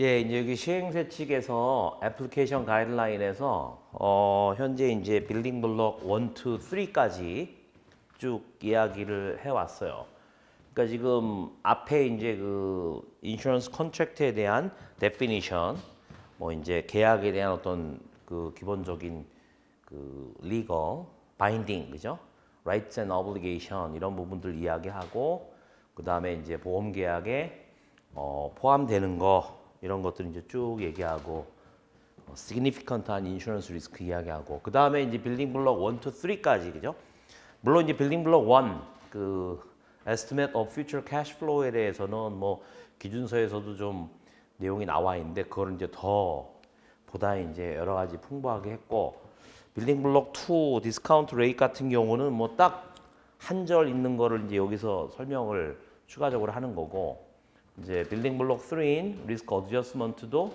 예, 이제 여기 시행세 측에서 애플리케이션 가이드라인에서 현재 이제 빌딩 블록 1, 2, 3까지 쭉 이야기를 해왔어요. 그러니까 지금 앞에 이제 그 인슈런스 컨트랙트에 대한 데피니션, 뭐 이제 계약에 대한 어떤 그 기본적인 그 리거, 바인딩, 그죠? Rights and obligation 이런 부분들 이야기하고 그 다음에 이제 보험 계약에 포함되는 거 이런 것들 이제 쭉 얘기하고 significant한 인슈런스 리스크 이야기하고 그 다음에 이제 빌딩 블록 1, 2, 3까지 그죠? 물론 이제 빌딩 블록 1 그 estimate of future cash flow에 대해서는 뭐 기준서에서도 좀 내용이 나와 있는데 그거를 이제 더 보다 이제 여러 가지 풍부하게 했고 빌딩 블록 2 디스카운트 레이트 같은 경우는 뭐 딱 한 절 있는 거를 이제 여기서 설명을 추가적으로 하는 거고 이제 빌딩 블록 3인 리스크 어드저스먼트도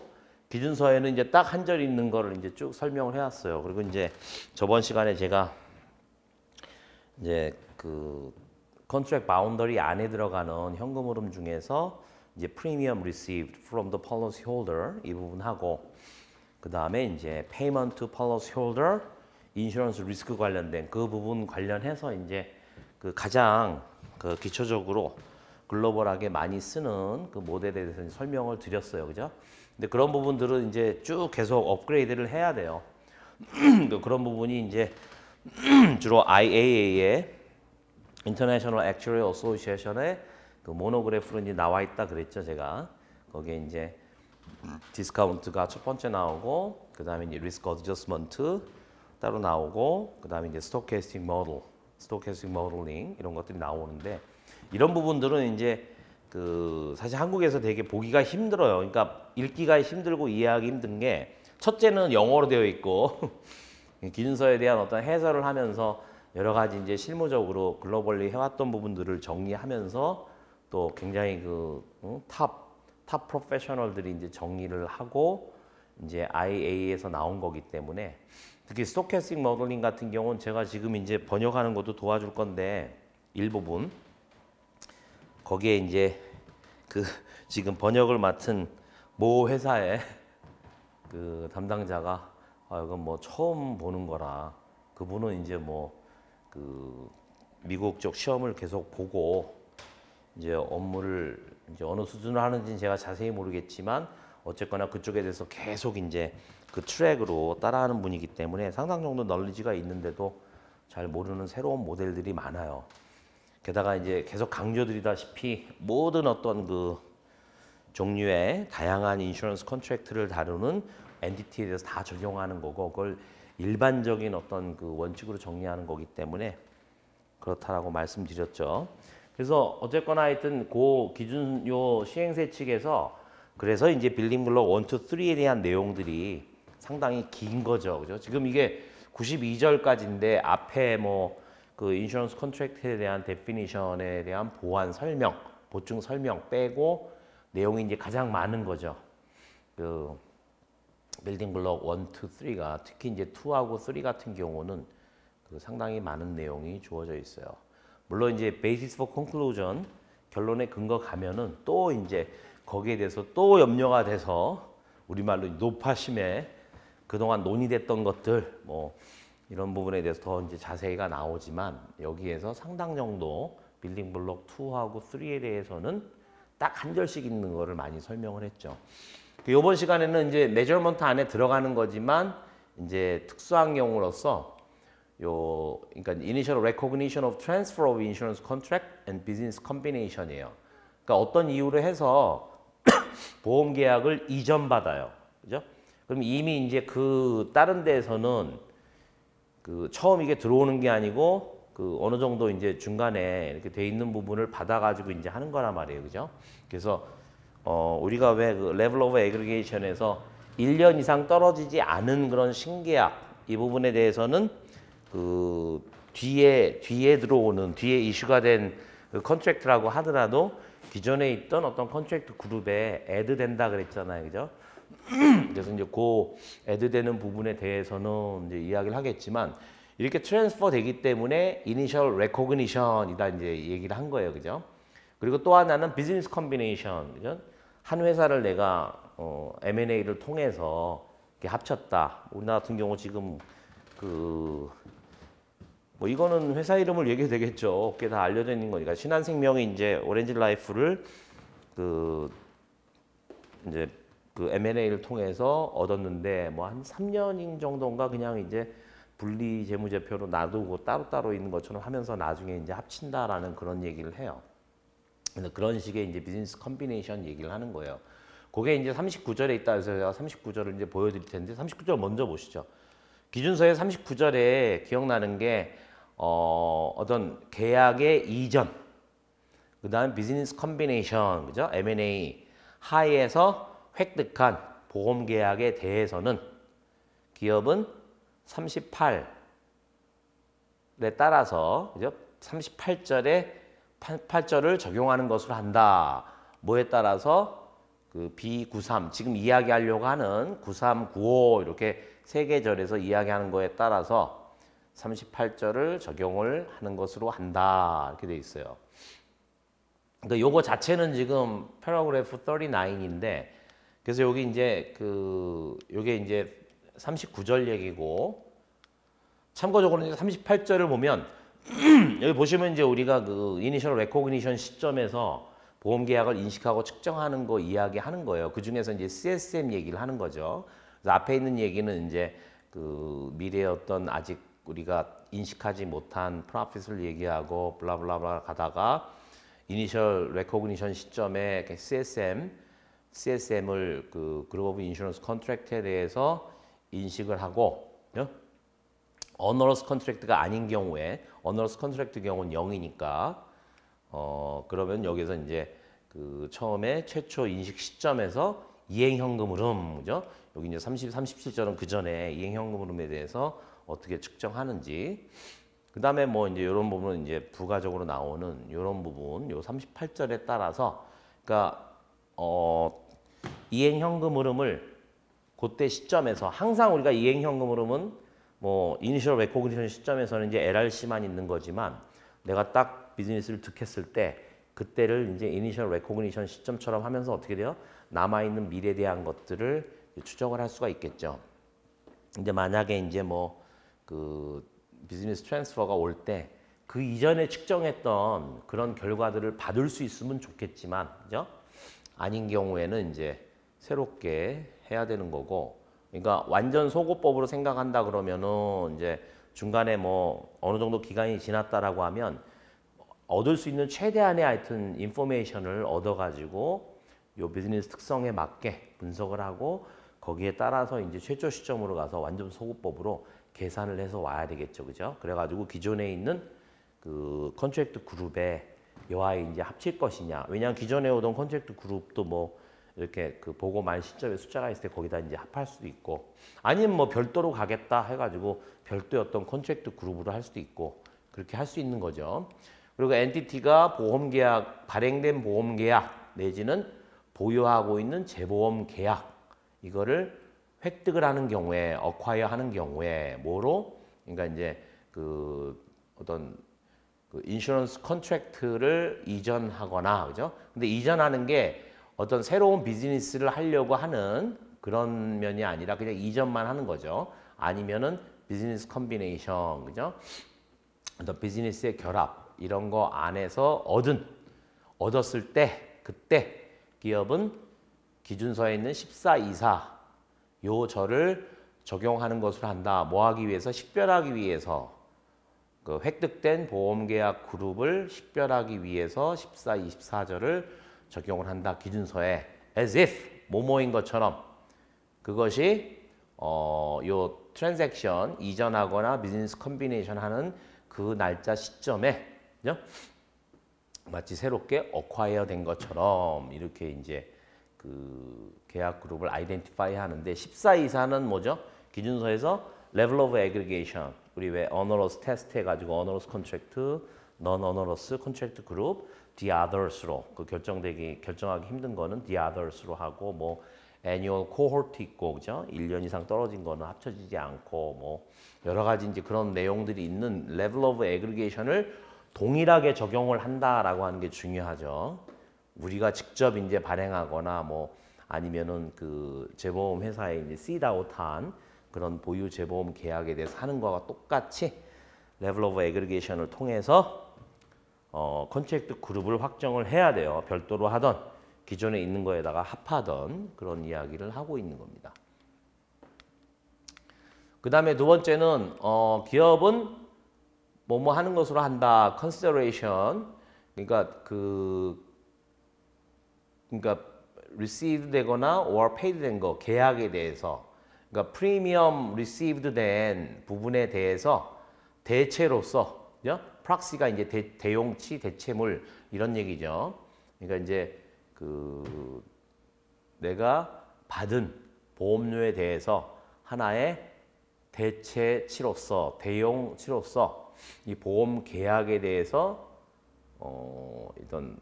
기준서에는 이제 딱 한 절 있는 거를 이제 쭉 설명을 해왔어요. 그리고 이제 저번 시간에 제가 이제 그 컨트랙 바운더리 안에 들어가는 현금 흐름 중에서 이제 프리미엄 received from the policy holder 이 부분 하고 그 다음에 이제 payment to policy holder 인슈런스 리스크 관련된 그 부분 관련해서 이제 그 가장 그 기초적으로 글로벌하게 많이 쓰는 그 모델에 대해서 설명을 드렸어요. 그죠? 근데 그런 부분들은 이제 쭉 계속 업그레이드를 해야 돼요. 그런 부분이 이제 주로 IAA의 International Actuarial Association의 그 모노그래프로 이제 나와 있다 그랬죠, 제가. 거기에 이제 디스카운트가 첫 번째 나오고 그다음에 이제 리스크 어드저스먼트 따로 나오고 그다음에 이제 스토캐스틱 모델, 스토캐스틱 모델링 이런 것들이 나오는데 이런 부분들은 이제 그 사실 한국에서 되게 보기가 힘들어요. 그러니까 읽기가 힘들고 이해하기 힘든 게 첫째는 영어로 되어 있고 기준서에 대한 어떤 해설을 하면서 여러 가지 이제 실무적으로 글로벌리 해왔던 부분들을 정리하면서 또 굉장히 탑 프로페셔널들이 이제 정리를 하고 이제 IA에서 나온 거기 때문에 특히 스토캐스틱 모델링 같은 경우는 제가 지금 이제 번역하는 것도 도와줄 건데 일부분 거기에 이제 그 지금 번역을 맡은 모 회사의 그 담당자가 이건 뭐 처음 보는 거라 그분은 이제 뭐 그 미국 쪽 시험을 계속 보고 이제 업무를 이제 어느 수준으로 하는지는 제가 자세히 모르겠지만 어쨌거나 그쪽에 대해서 계속 이제 그 트랙으로 따라하는 분이기 때문에 상당 정도 널리지가 있는데도 잘 모르는 새로운 모델들이 많아요. 게다가 이제 계속 강조드리다시피 모든 어떤 그 종류의 다양한 인슈런스 컨트랙트를 다루는 엔티티에 대해서 다 적용하는 거고 그걸 일반적인 어떤 그 원칙으로 정리하는 거기 때문에 그렇다라고 말씀드렸죠. 그래서 어쨌거나 하여튼 그 기준요 시행세 측에서 그래서 이제 빌딩 블록 1, 2, 3에 대한 내용들이 상당히 긴 거죠. 그죠? 지금 이게 92절까지인데 앞에 뭐 그 인슈런스 컨트랙트에 대한 데피니션에 대한 보완 설명, 보충 설명 빼고 내용이 이제 가장 많은 거죠. 그 빌딩 블록 1, 2, 3가 특히 이제 2하고 3 같은 경우는 그 상당히 많은 내용이 주어져 있어요. 물론 이제 basis for conclusion 결론에 근거 가면은 또 이제 거기에 대해서 또 염려가 돼서 우리말로 노파심에 그동안 논의됐던 것들 뭐 이런 부분에 대해서 더 이제 자세히가 나오지만 여기에서 상당 정도 빌딩 블록 2하고 3에 대해서는 딱 한 절씩 있는 거를 많이 설명을 했죠. 이번 시간에는 이제 메저먼트 안에 들어가는 거지만 이제 특수한 경우로서 그러니까 initial recognition of transfer of insurance contract and business combination이에요. 그러니까 어떤 이유로 해서 보험 계약을 이전받아요. 그죠? 그럼 이미 이제 그 다른 데에서는 그 처음 이게 들어오는 게 아니고 그 어느 정도 이제 중간에 이렇게 돼 있는 부분을 받아가지고 이제 하는 거란 말이에요. 그죠? 그래서 우리가 왜 그 레벨 오브 애그리게이션에서 1년 이상 떨어지지 않은 그런 신계약 이 부분에 대해서는 그 뒤에 들어오는 뒤에 이슈가 된 그 컨트랙트라고 하더라도 기존에 있던 어떤 컨트랙트 그룹에 애드 된다 그랬잖아요. 그죠? 그래서 이제 그 애드 되는 부분에 대해서는 이제 이야기를 하겠지만 이렇게 트랜스퍼 되기 때문에 이니셜 레코그니션이다 이제 얘기를 한 거예요. 그죠? 그리고 또 하나는 비즈니스 컴비네이션. 그죠? 한 회사를 내가 M&A를 통해서 이렇게 합쳤다. 우리나라 같은 경우 지금 뭐 이거는 회사 이름을 얘기해도 되겠죠. 업계 다 알려져 있는 거니까. 신한생명이 이제 오렌지 라이프를 이제 M&A를 통해서 얻었는데 뭐 한 3년 정도인가 그냥 이제 분리 재무제표로 놔두고 따로따로 있는 것처럼 하면서 나중에 이제 합친다라는 그런 얘기를 해요. 근데 그런 식의 이제 비즈니스 컴비네이션 얘기를 하는 거예요. 그게 이제 39절에 있다 해서 제가 39절을 이제 보여드릴 텐데 39절 먼저 보시죠. 기준서의 39절에 기억나는 게 어떤 계약의 이전, 그 다음 비즈니스 컴비네이션, 그죠? M&A 하에서 획득한 보험 계약에 대해서는 기업은 38에 따라서, 그죠? 38절에 8절을 적용하는 것으로 한다. 뭐에 따라서 B93 지금 이야기하려고 하는 93, 95 이렇게 세 개 절에서 이야기하는 거에 따라서 38절을 적용을 하는 것으로 한다. 이렇게 돼 있어요. 그러니까 요거 자체는 지금 패러그래프 39인데 그래서 여기 이제 요게 이제 39절 얘기고 참고적으로 이제 38절을 보면 여기 보시면 이제 우리가 이니셜 레코그니션 시점에서 보험 계약을 인식하고 측정하는 거 이야기하는 거예요. 그 중에서 이제 CSM 얘기를 하는 거죠. 그래서 앞에 있는 얘기는 이제 미래의 어떤 아직 우리가 인식하지 못한 프로핏을 얘기하고 블라블라블라 가다가 이니셜 레코그니션 시점에 CSM을 그룹 오브 인슈런스 컨트랙트에 대해서 인식을 하고 어너러스 컨트랙트가 아닌 경우에 어너러스 컨트랙트 경우는 0이니까 그러면 여기서 이제 처음에 최초 인식 시점에서 이행현금 흐름, 그죠? 여기 이제 37절은 그 전에 이행현금 흐름에 대해서 어떻게 측정하는지. 그 다음에 뭐 이제 이런 부분은 이제 부가적으로 나오는 이런 부분, 요 38절에 따라서, 그러니까 이행현금 흐름을 그때 시점에서 항상 우리가 이행현금 흐름은 뭐 이니셜 레코그니션 시점에서는 이제 LRC만 있는 거지만 내가 딱 비즈니스를 득했을 때 그때를 이제 이니셜 레코그니션 시점처럼 하면서 어떻게 돼요? 남아있는 미래에 대한 것들을 추적을 할 수가 있겠죠. 이제 만약에 이제 뭐 비즈니스 트랜스퍼가 올 때 그 이전에 측정했던 그런 결과들을 받을 수 있으면 좋겠지만, 그죠? 아닌 경우에는 이제 새롭게 해야 되는 거고, 그러니까 완전 소고법으로 생각한다 그러면은 이제 중간에 뭐 어느 정도 기간이 지났다라고 하면 얻을 수 있는 최대한의 하여튼 인포메이션을 얻어가지고 요 비즈니스 특성에 맞게 분석을 하고 거기에 따라서 이제 최초 시점으로 가서 완전 소고법으로 계산을 해서 와야 되겠죠, 그죠? 그래가지고 기존에 있는 컨트랙트 그룹에 여하에 이제 합칠 것이냐. 왜냐하면 기존에 오던 컨트랙트 그룹도 뭐 이렇게 보고 만 시점에 숫자가 있을 때 거기다 이제 합할 수도 있고 아니면 뭐 별도로 가겠다 해가지고 별도의 어떤 컨트랙트 그룹으로 할 수도 있고 그렇게 할 수 있는 거죠. 그리고 엔티티가 보험계약, 발행된 보험계약 내지는 보유하고 있는 재보험 계약 이거를 획득을 하는 경우에, 어콰이어 하는 경우에 뭐로? 그러니까 이제 어떤 인슈런스 컨트랙트를 이전하거나, 그죠? 근데 이전하는 게 어떤 새로운 비즈니스를 하려고 하는 그런 면이 아니라 그냥 이전만 하는 거죠. 아니면은 비즈니스 컴비네이션, 그죠? 어떤 비즈니스의 결합 이런 거 안에서 얻었을 때 그때 기업은 기준서에 있는 1424 요 절을 적용하는 것으로 한다. 뭐 하기 위해서? 식별하기 위해서 획득된 보험계약 그룹을 식별하기 위해서 14, 24절을 적용을 한다. 기준서에 as if 뭐뭐인 것처럼 그것이 요 트랜잭션 이전하거나 비즈니스 컴비네이션 하는 그 날짜 시점에, 그죠? 마치 새롭게 어콰이어 된 것처럼 이렇게 이제 계약 그룹을 아이덴티파이 하는데 14 이사는 뭐죠? 기준서에서 level of aggregation. 우리 왜 onerous 테스트 해가지고 onerous contract, non-onerous contract group, the others로 결정하기 힘든 거는 the others로 하고 뭐 annual cohort 있고, 그죠? 1년 이상 떨어진 거는 합쳐지지 않고 뭐 여러 가지 이제 그런 내용들이 있는 level of aggregation을 동일하게 적용을 한다라고 하는 게 중요하죠. 우리가 직접 이제 발행하거나 뭐 아니면은 그 재보험 회사에 이제 씨드아웃한 그런 보유 재보험 계약에 대해서 하는 거와 똑같이 레벨 오브 애그리게이션을 통해서 컨트랙트 그룹을 확정을 해야 돼요. 별도로 하던 기존에 있는 거에다가 합하던 그런 이야기를 하고 있는 겁니다. 그 다음에 두 번째는 기업은 뭐뭐 하는 것으로 한다. consideration. 그러니까 received 되거나 or paid 된 거, 계약에 대해서. 그러니까 프리미엄 received 된 부분에 대해서 대체로서, proxy가 이제 대용치, 대체물 이런 얘기죠. 그러니까 이제 내가 받은 보험료에 대해서 하나의 대체치로서, 대용치로서 이 보험 계약에 대해서 이런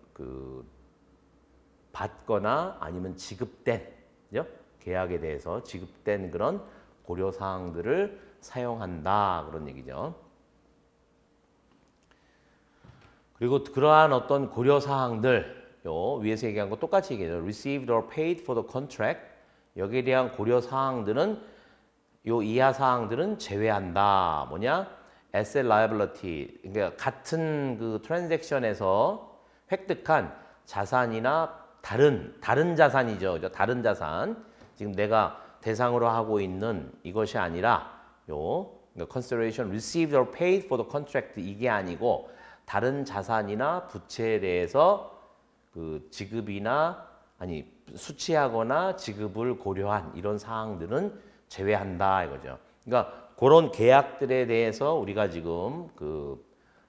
받거나 아니면 지급된 계약에 대해서 지급된 그런 고려 사항들을 사용한다 그런 얘기죠. 그리고 그러한 어떤 고려 사항들 위에서 얘기한 거 똑같이 얘기해요. Received or paid for the contract. 여기에 대한 고려 사항들은 요 이하 사항들은 제외한다. 뭐냐? Asset liability. 그러니까 같은 그 트랜잭션에서 획득한 자산이나 다른 자산이죠. 다른 자산. 지금 내가 대상으로 하고 있는 이것이 아니라 그러니까 consideration received or paid for the contract 이게 아니고 다른 자산이나 부채에 대해서 그 지급이나 수취하거나 지급을 고려한 이런 사항들은 제외한다 이거죠. 그러니까 그런 계약들에 대해서 우리가 지금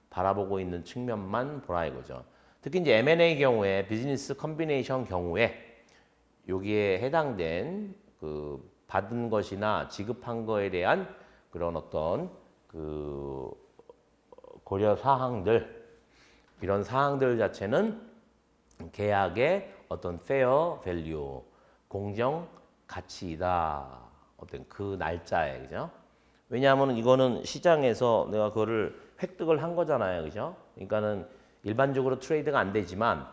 바라보고 있는 측면만 보라 이거죠. 특히 이제 M&A 경우에 비즈니스 컨비네이션 경우에 여기에 해당된 받은 것이나 지급한 거에 대한 그런 어떤 고려 사항들 이런 사항들 자체는 계약의 어떤 fair value 공정 가치이다. 어떤 그 날짜에 그죠? 왜냐하면 이거는 시장에서 내가 그거를 획득을 한 거잖아요, 그죠? 그러니까는 일반적으로 트레이드가 안 되지만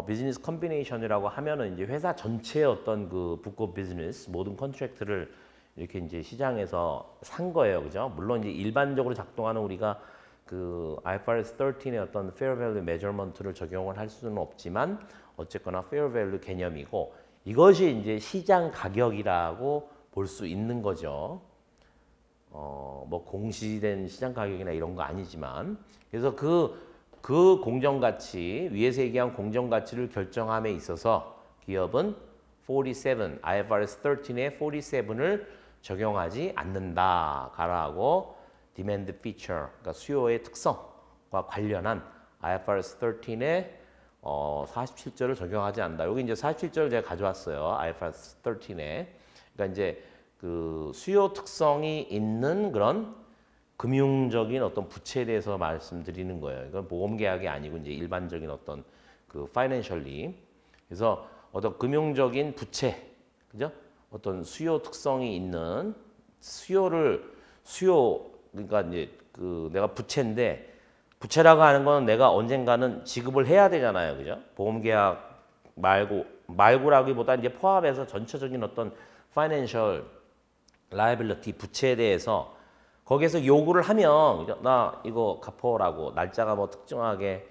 비즈니스 컨비네이션이라고 하면은 이제 회사 전체의 어떤 그 북 오브 비즈니스 모든 컨트랙트를 이렇게 이제 시장에서 산 거예요, 그죠? 물론 이제 일반적으로 작동하는 우리가 IFRS 13의 어떤 fair value measurement를 적용을 할 수는 없지만 어쨌거나 fair value 개념이고 이것이 이제 시장 가격이라고 볼 수 있는 거죠. 뭐 공시된 시장 가격이나 이런 거 아니지만 그래서 그 공정가치 위에서 얘기한 공정가치를 결정함에 있어서 기업은 47 IFRS 13의 47을 적용하지 않는다 가라고 demand feature 그러니까 수요의 특성과 관련한 IFRS 13의 47조를 적용하지 않는다. 여기 이제 47조를 제가 가져왔어요. IFRS 13에. 그러니까 이제 수요 특성이 있는 그런 금융적인 어떤 부채에 대해서 말씀드리는 거예요. 이건 보험 계약이 아니고 이제 일반적인 어떤 financially. 그래서 어떤 금융적인 부채, 그죠? 어떤 수요 특성이 있는 그러니까 이제 내가 부채인데 부채라고 하는 건 내가 언젠가는 지급을 해야 되잖아요, 그죠? 보험 계약 말고라기보다 이제 포함해서 전체적인 어떤 financial liability 부채에 대해서 거기에서 요구를 하면 나 이거 갚어라고 날짜가 뭐 특정하게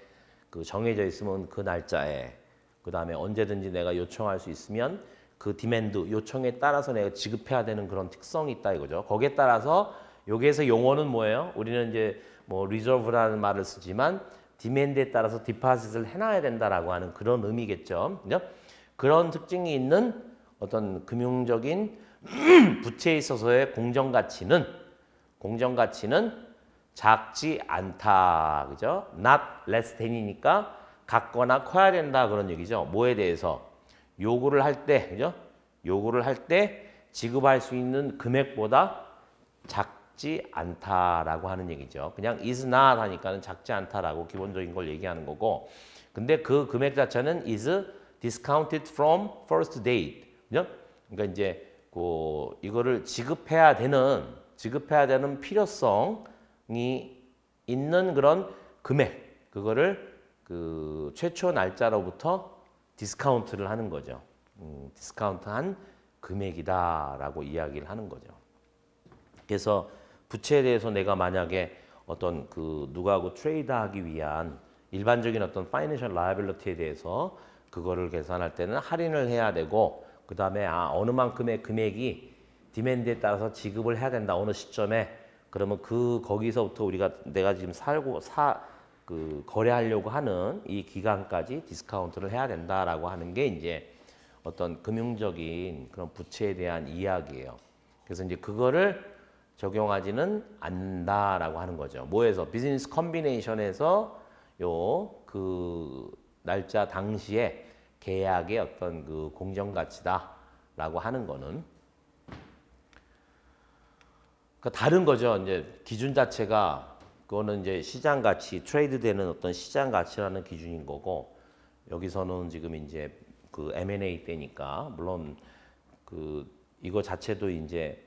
정해져 있으면 그 날짜에 그 다음에 언제든지 내가 요청할 수 있으면 그 디맨드 요청에 따라서 내가 지급해야 되는 그런 특성이 있다 이거죠. 거기에 따라서 여기에서 용어는 뭐예요? 우리는 이제 뭐 리저브라는 말을 쓰지만 디맨드에 따라서 디파짓을 해놔야 된다라고 하는 그런 의미겠죠. 그죠? 그런 특징이 있는 어떤 금융적인 부채에 있어서의 공정가치는 작지 않다. 그죠? not less than이니까 같거나 커야 된다 그런 얘기죠. 뭐에 대해서? 요구를 할 때, 그죠? 요구를 할 때 지급할 수 있는 금액보다 작지 않다라고 하는 얘기죠. 그냥 is not 하니까는 작지 않다라고 기본적인 걸 얘기하는 거고, 근데 그 금액 자체는 is discounted from first date. 그죠? 그러니까 이제 이거를 지급해야 되는 필요성이 있는 그런 금액, 그거를 최초 날짜로부터 디스카운트를 하는 거죠. 디스카운트한 금액이다라고 이야기를 하는 거죠. 그래서 부채에 대해서 내가 만약에 어떤 그 누구하고 트레이드하기 위한 일반적인 어떤 파이낸셜 라이빌리티에 대해서 그거를 계산할 때는 할인을 해야 되고 그 다음에 어느 만큼의 금액이 디맨드에 따라서 지급을 해야 된다 어느 시점에 그러면 거기서부터 우리가 내가 지금 거래하려고 하는 이 기간까지 디스카운트를 해야 된다라고 하는 게 이제 어떤 금융적인 그런 부채에 대한 이야기예요. 그래서 이제 그거를 적용하지는 않는다라고 하는 거죠. 뭐에서? 비즈니스 컨비네이션에서 그 날짜 당시에 계약의 어떤 그 공정 가치다라고 하는 거는 다른 거죠. 이제 기준 자체가 그거는 이제 시장 가치, 트레이드 되는 어떤 시장 가치라는 기준인 거고 여기서는 지금 이제 그 M&A 때니까 물론 그 이거 자체도 이제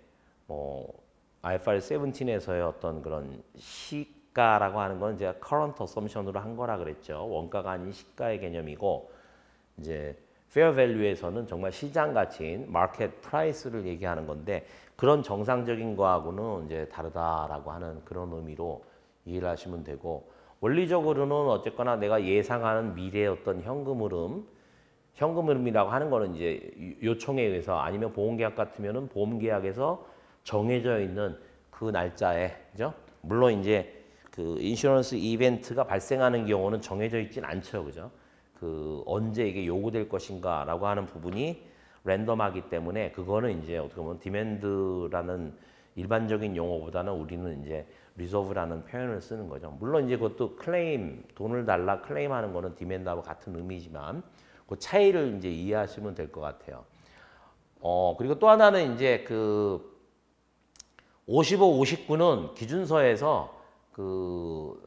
IFRS 17에서의 어떤 그런 시가라고 하는 건 이제 current assumption으로 한 거라 그랬죠. 원가가 아닌 시가의 개념이고 이제 fair value에서는 정말 시장 가치인 market price를 얘기하는 건데 그런 정상적인 거하고는 이제 다르다라고 하는 그런 의미로 이해를 하시면 되고 원리적으로는 어쨌거나 내가 예상하는 미래의 어떤 현금 흐름이라고 하는 거는 이제 요청에 의해서 아니면 보험계약 같으면은 보험계약에서 정해져 있는 그 날짜에 그죠? 물론 이제 그 인슈런스 이벤트가 발생하는 경우는 정해져 있진 않죠, 그죠? 그 언제 이게 요구될 것인가라고 하는 부분이 랜덤하기 때문에 그거는 이제 어떻게 보면 디맨드라는 일반적인 용어보다는 우리는 이제 리저브라는 표현을 쓰는 거죠. 물론 이제 그것도 돈을 달라 클레임하는 거는 디맨드하고 같은 의미지만 그 차이를 이제 이해하시면 될 것 같아요. 그리고 또 하나는 이제 그 55, 59는 기준서에서 그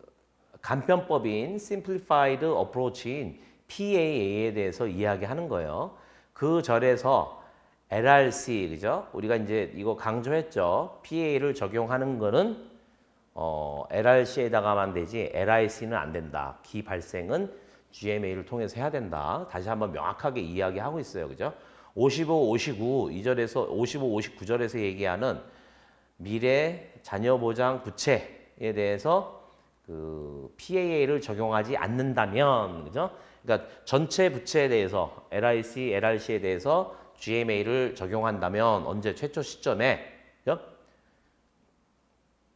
간편법인 Simplified Approach인 PAA에 대해서 이야기하는 거예요. 그 절에서 LRC, 그죠? 우리가 이제 이거 강조했죠. PA를 적용하는 거는 LRC에다가만 되지 LIC는 안 된다. 기발생은 GMA를 통해서 해야 된다. 다시 한번 명확하게 이야기하고 있어요. 그죠? 55, 59, 55, 59절에서 얘기하는 미래 자녀 보장 부채에 대해서 그 PAA를 적용하지 않는다면, 그죠? 그러니까 전체 부채에 대해서 LIC, LRC에 대해서 GMA를 적용한다면 언제 최초 시점에, 그죠?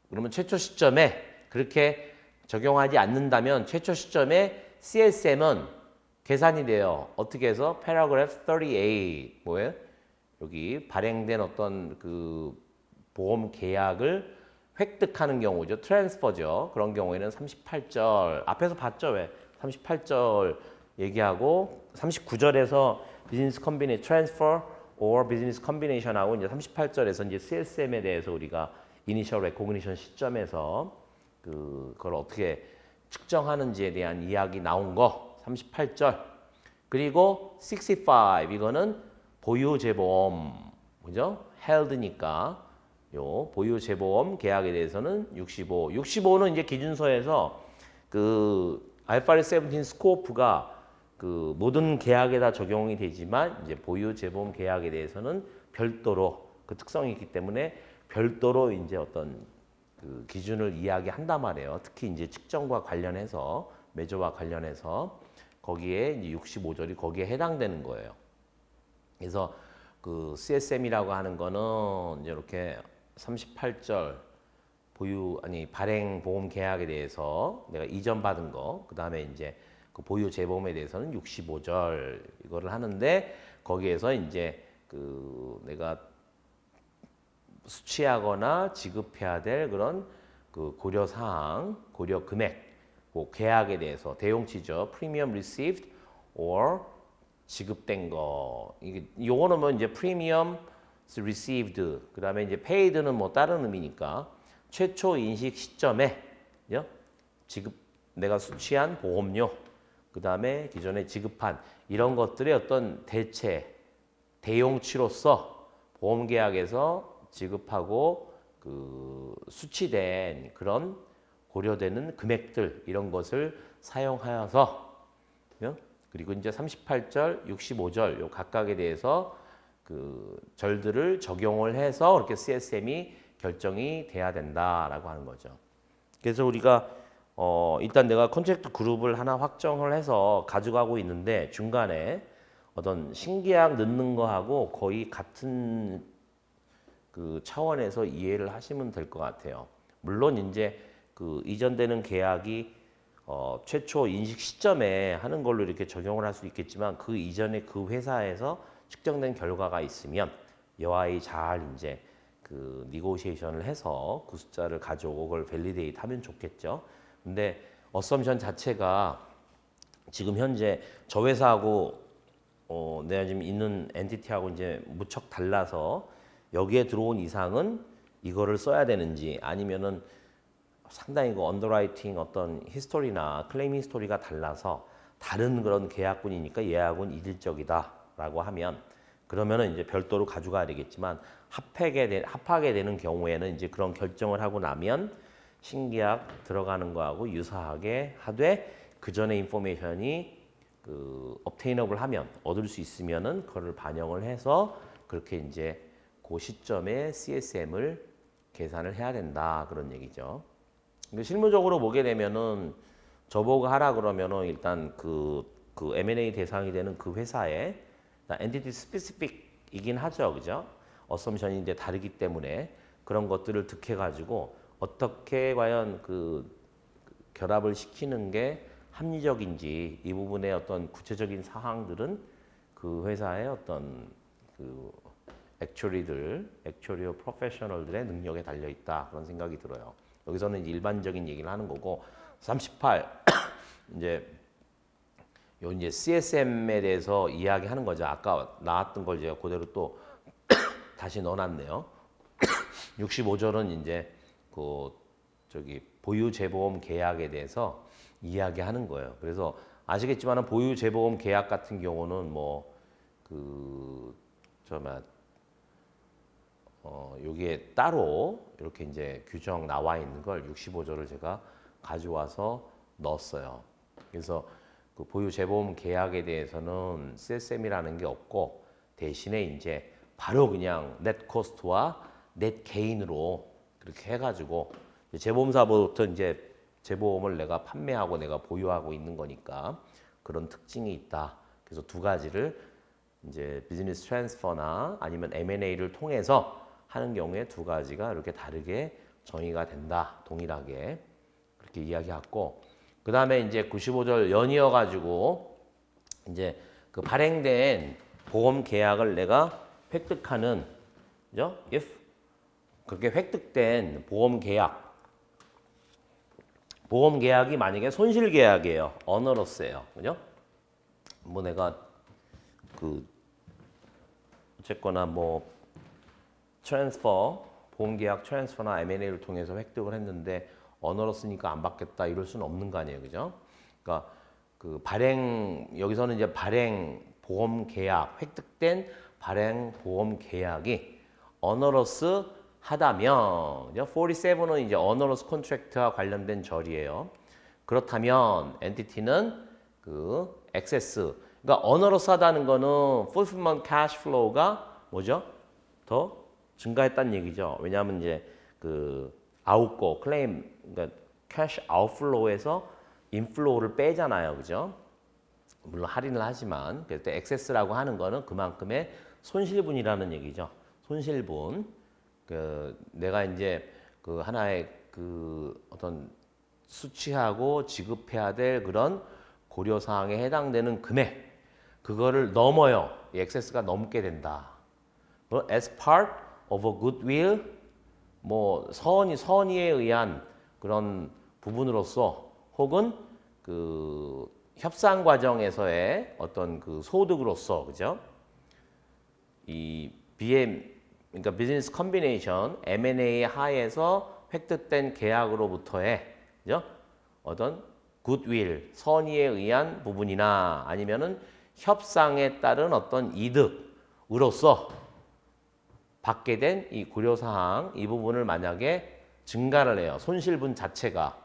그러면 최초 시점에 그렇게 적용하지 않는다면 최초 시점에 CSM은 계산이 돼요. 어떻게 해서? paragraph 38 뭐예요? 여기 발행된 어떤 그 보험 계약을 획득하는 경우죠. 트랜스퍼죠. 그런 경우에는 38절 앞에서 봤죠. 왜? 38절 얘기하고 39절에서 비즈니스 컨비네이션 트랜스퍼 or 비즈니스 컨비네이션하고 이제 38절에서 이제 CSM에 대해서 우리가 이니셜 레코그니션 시점에서 그걸 어떻게 측정하는지에 대한 이야기 나온 거 38절. 그리고 65 이거는 보유 재보험 그죠? held니까 요 보유 재보험 계약에 대해서는 65. 65는 이제 기준서에서 그 IFRS 17 스코프가 그 모든 계약에다 적용이 되지만 이제 보유 재보험 계약에 대해서는 별도로 그 특성이 있기 때문에 별도로 이제 어떤 그 기준을 이야기한단 말이에요. 특히 이제 측정과 관련해서 매저와 관련해서 거기에 이제 65절이 거기에 해당되는 거예요. 그래서 그 CSM이라고 하는 거는 이제 이렇게 38절 발행 보험 계약에 대해서 내가 이전 받은 거, 그다음에 이제 그 보유 재보험에 대해서는 65절 이거를 하는데 거기에서 이제 그 내가 수취하거나 지급해야 될 그런 그 고려 사항, 고려 금액, 그 계약에 대해서 대용치죠. 프리미엄 received or 지급된 거. 요거는 뭐 이제 프리미엄 received, 그다음에 이제 paid는 뭐 다른 의미니까 최초 인식 시점에 내가 수취한 보험료, 그다음에 기존에 지급한 이런 것들의 어떤 대용치로서 보험 계약에서 지급하고 그 수취된 그런 고려되는 금액들 이런 것을 사용하여서 그리고 이제 38절, 65절 요 각각에 대해서 그 절들을 적용을 해서 그렇게 CSM이 결정이 돼야 된다라고 하는 거죠. 그래서 우리가 일단 내가 컨트랙트 그룹을 하나 확정을 해서 가져가고 있는데 중간에 어떤 신계약 넣는 거하고 거의 같은 그 차원에서 이해를 하시면 될 것 같아요. 물론 이제 그 이전되는 계약이 최초 인식 시점에 하는 걸로 이렇게 적용을 할 수 있겠지만 그 이전에 그 회사에서 측정된 결과가 있으면 여하이 잘 이제 그 니고시에이션을 해서 그 숫자를 가져오고 그걸 밸리데이트 하면 좋겠죠. 근데 어썸션 자체가 지금 현재 저 회사하고 내가 지금 있는 엔티티하고 이제 무척 달라서 여기에 들어온 이상은 이거를 써야 되는지 아니면은 상당히 그 언더라이팅 어떤 히스토리나 클레임 히스토리가 달라서 다른 그런 계약군이니까 예약은 이질적이다라고 하면 그러면은 이제 별도로 가져가야 되겠지만 합하게 되는 경우에는 이제 그런 결정을 하고 나면 신계약 들어가는 거하고 유사하게 하되 그 전에 인포메이션이 그 obtainable 하면 얻을 수 있으면은 그거를 반영을 해서 그렇게 이제 그 시점에 CSM을 계산을 해야 된다 그런 얘기죠. 근데 실무적으로 보게 되면은 저보고 하라 그러면은 일단 그 M&A 대상이 되는 그 회사에 엔티티 스페시픽이긴 하죠, 그죠? 어썸션이 이제 다르기 때문에 그런 것들을 득해가지고 어떻게 과연 그 결합을 시키는 게 합리적인지 이 부분의 어떤 구체적인 사항들은 그 회사의 어떤 그 액추어리어 프로페셔널들의 능력에 달려 있다 그런 생각이 들어요. 여기서는 일반적인 얘기를 하는 거고 38 이제 요 이제 CSM에 대해서 이야기하는 거죠. 아까 나왔던 걸 제가 그대로 또 다시 넣어놨네요. 65절은 이제 그 저기 보유 재보험 계약에 대해서 이야기하는 거예요. 그래서 아시겠지만 보유 재보험 계약 같은 경우는 여기에 따로 이렇게 이제 규정 나와 있는 걸 65조를 제가 가져와서 넣었어요. 그래서 그 보유 재보험 계약에 대해서는 CSM이라는 게 없고 대신에 이제 바로 그냥 넷 코스트와 넷 게인으로 그렇게 해가지고 재보험사부터 이제 재보험을 내가 판매하고 내가 보유하고 있는 거니까 그런 특징이 있다. 그래서 두 가지를 이제 비즈니스 트랜스퍼나 아니면 M&A를 통해서 하는 경우에 두 가지가 이렇게 다르게 정의가 된다. 동일하게 그렇게 이야기했고 그 다음에 이제 95절 연이어 가지고 이제 그 발행된 보험 계약을 내가 획득하는 그죠? if 그렇게 획득된 보험 계약이 만약에 손실 계약이에요. 어너러스예요. 그죠? 뭐 내가 그 어쨌거나 뭐 트랜스퍼 보험 계약 트랜스퍼나 M&A를 통해서 획득을 했는데 어너러스니까 안 받겠다 이럴 수는 없는 거 아니에요. 그죠? 그러니까 그 여기서는 이제 발행 보험 계약 획득된 발행 보험 계약이 어너러스 하다면 47은 이제 어너러스 컨트랙트와 관련된 절이에요. 그렇다면 엔티티는 그 액세스 그러니까 어너러스 하다는 거는 fulfillment cash flow가 뭐죠? 더 증가했다는 얘기죠. 왜냐하면 이제 그 아웃고 클레임 그러니까 캐시 아웃플로우에서 인플로우를 빼잖아요. 그죠? 물론 할인을 하지만 그때 액세스라고 하는 거는 그만큼의 손실분이라는 얘기죠. 손실분. 그 내가 이제 그 하나의 그 어떤 수취하고 지급해야 될 그런 고려 사항에 해당되는 금액 그거를 넘어요. 이 액세스가 넘게 된다. As part of a goodwill 뭐 선의에 의한 그런 부분으로서 혹은 그 협상 과정에서의 어떤 그 소득으로서 그죠? 이 그러니까 비즈니스 컨비네이션 M&A 하에서 획득된 계약으로부터의 그죠? 어떤 굿윌 선의에 의한 부분이나 아니면은 협상에 따른 어떤 이득으로서 받게 된 이 고려사항 이 부분을 만약에 증가를 해요. 손실분 자체가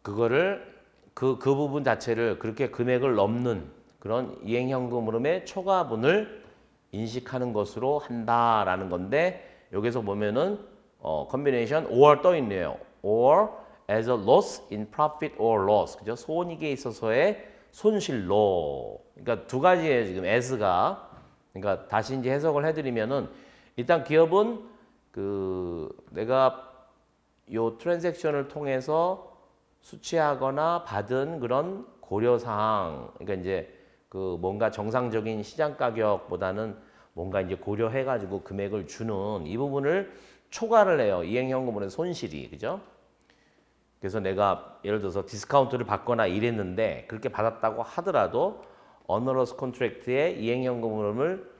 그거를 그 부분 자체를 그렇게 금액을 넘는 그런 이행현금 흐름의 초과분을 인식하는 것으로 한다라는 건데 여기서 보면은 컨비네이션 or 떠 있네요. or as a loss in profit or loss. 그죠? 손익에 있어서의 손실로. 그러니까 두 가지예요, 지금 as가. 그러니까 다시 이제 해석을 해 드리면은 일단 기업은 내가 요 트랜잭션을 통해서 수취하거나 받은 그런 고려 사항. 그러니까 이제 뭔가 정상적인 시장 가격보다는 뭔가 이제 고려해 가지고 금액을 주는 이 부분을 초과를 해요. 이행현금으로의 손실이. 그죠? 그래서 내가 예를 들어서 디스카운트를 받거나 이랬는데 그렇게 받았다고 하더라도 어너러스 컨트랙트의 이행현금 흐름을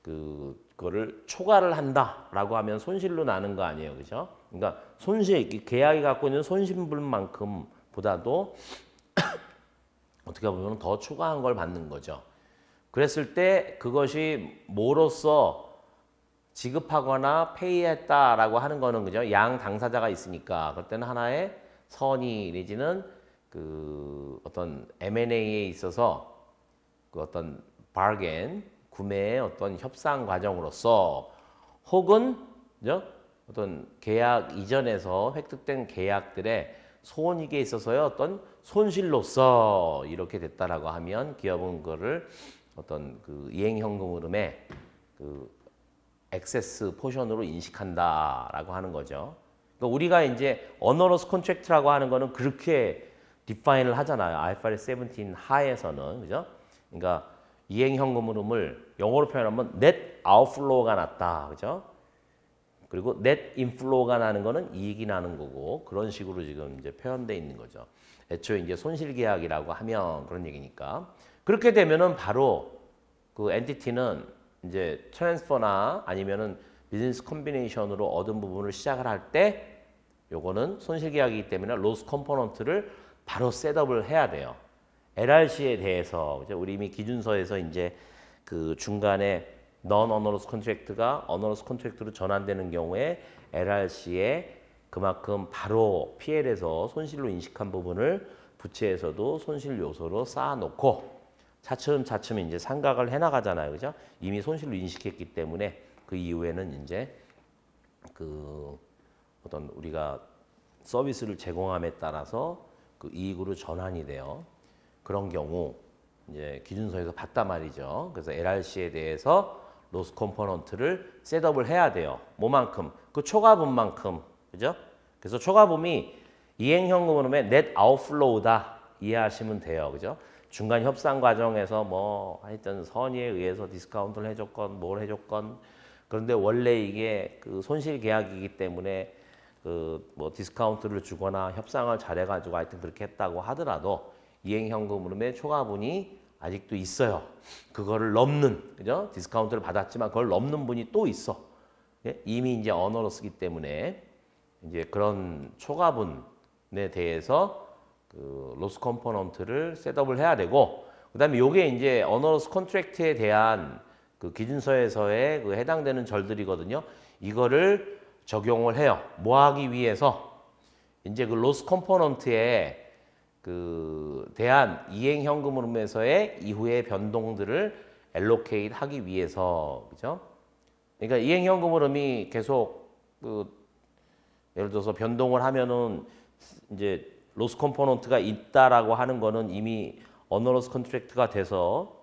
그거를 초과를 한다라고 하면 손실로 나는 거 아니에요. 그죠? 그러니까 계약이 갖고 있는 손실만큼보다도 어떻게 보면 더 초과한 걸 받는 거죠. 그랬을 때 그것이 뭐로써 지급하거나 페이했다라고 하는 거는 그죠? 양 당사자가 있으니까 그럴 때는 하나의 선의 내지는 어떤 M&A에 있어서 어떤 bargain, 구매의 어떤 협상 과정으로서 혹은 그죠? 어떤 계약 이전에서 획득된 계약들의 손익에 있어서의 어떤 손실로서 이렇게 됐다라고 하면 기업은 그거를 어떤 이행현금 흐름의 액세스 포션으로 인식한다라고 하는 거죠. 그러니까 우리가 이제 어너러스 컨트랙트라고 하는 거는 그렇게 디파인을 하잖아요. IFRS 17 하에서는 그죠? 그러니까 이행현금 흐름을 영어로 표현하면 net outflow가 났다, 그죠? 그리고 net inflow가 나는 거는 이익이 나는 거고 그런 식으로 지금 이제 표현돼 있는 거죠. 애초에 이제 손실계약이라고 하면 그런 얘기니까 그렇게 되면은 바로 그 엔티티는 이제 트랜스퍼나 아니면은 비즈니스 컨비네이션으로 얻은 부분을 시작을 할 때 요거는 손실계약이기 때문에 로스 컴포넌트를 바로 셋업을 해야 돼요. LRC에 대해서 우리 이미 기준서에서 이제 중간에 non-onerous contract가 onerous contract로 전환되는 경우에 LRC에 그만큼 바로 PL에서 손실로 인식한 부분을 부채에서도 손실 요소로 쌓아놓고 차츰차츰 이제 상각을 해나가잖아요, 그죠? 이미 손실로 인식했기 때문에 그 이후에는 이제 어떤 우리가 서비스를 제공함에 따라서 이익으로 전환이 돼요. 그런 경우 이제 기준서에서 봤단 말이죠. 그래서 LRC에 대해서 로스 컴포넌트를 셋업을 해야 돼요. 뭐만큼? 그 초과분만큼. 그죠? 그래서 초과분이 이행현금 흐름의 net outflow다 이해하시면 돼요. 그죠? 중간 협상 과정에서 뭐 하여튼 선의에 의해서 디스카운트를 해줬건 뭘 해줬건 그런데 원래 이게 손실 계약이기 때문에 뭐 디스카운트를 주거나 협상을 잘해가지고 하여튼 그렇게 했다고 하더라도 이행현금 흐름의 초과분이 아직도 있어요. 그거를 넘는, 그죠? 디스카운트를 받았지만 그걸 넘는 분이 또 있어. 예? 이미 이제 어너러스기 때문에 이제 그런 초과분에 대해서 로스 컴포넌트를 셋업을 해야 되고, 그다음에 요게 이제 어너러스 컨트랙트에 대한 기준서에서의 해당되는 절들이거든요. 이거를 적용을 해요. 뭐 하기 위해서? 이제 로스 컴포넌트에 대한 이행현금 흐름에서의 이후의 변동들을 엘로케이트 하기 위해서, 그죠? 그러니까 이행현금 흐름이 계속 예를 들어서 변동을 하면은 이제 로스 컴포넌트가 있다라고 하는 거는 이미 어너러스 컨트랙트가 돼서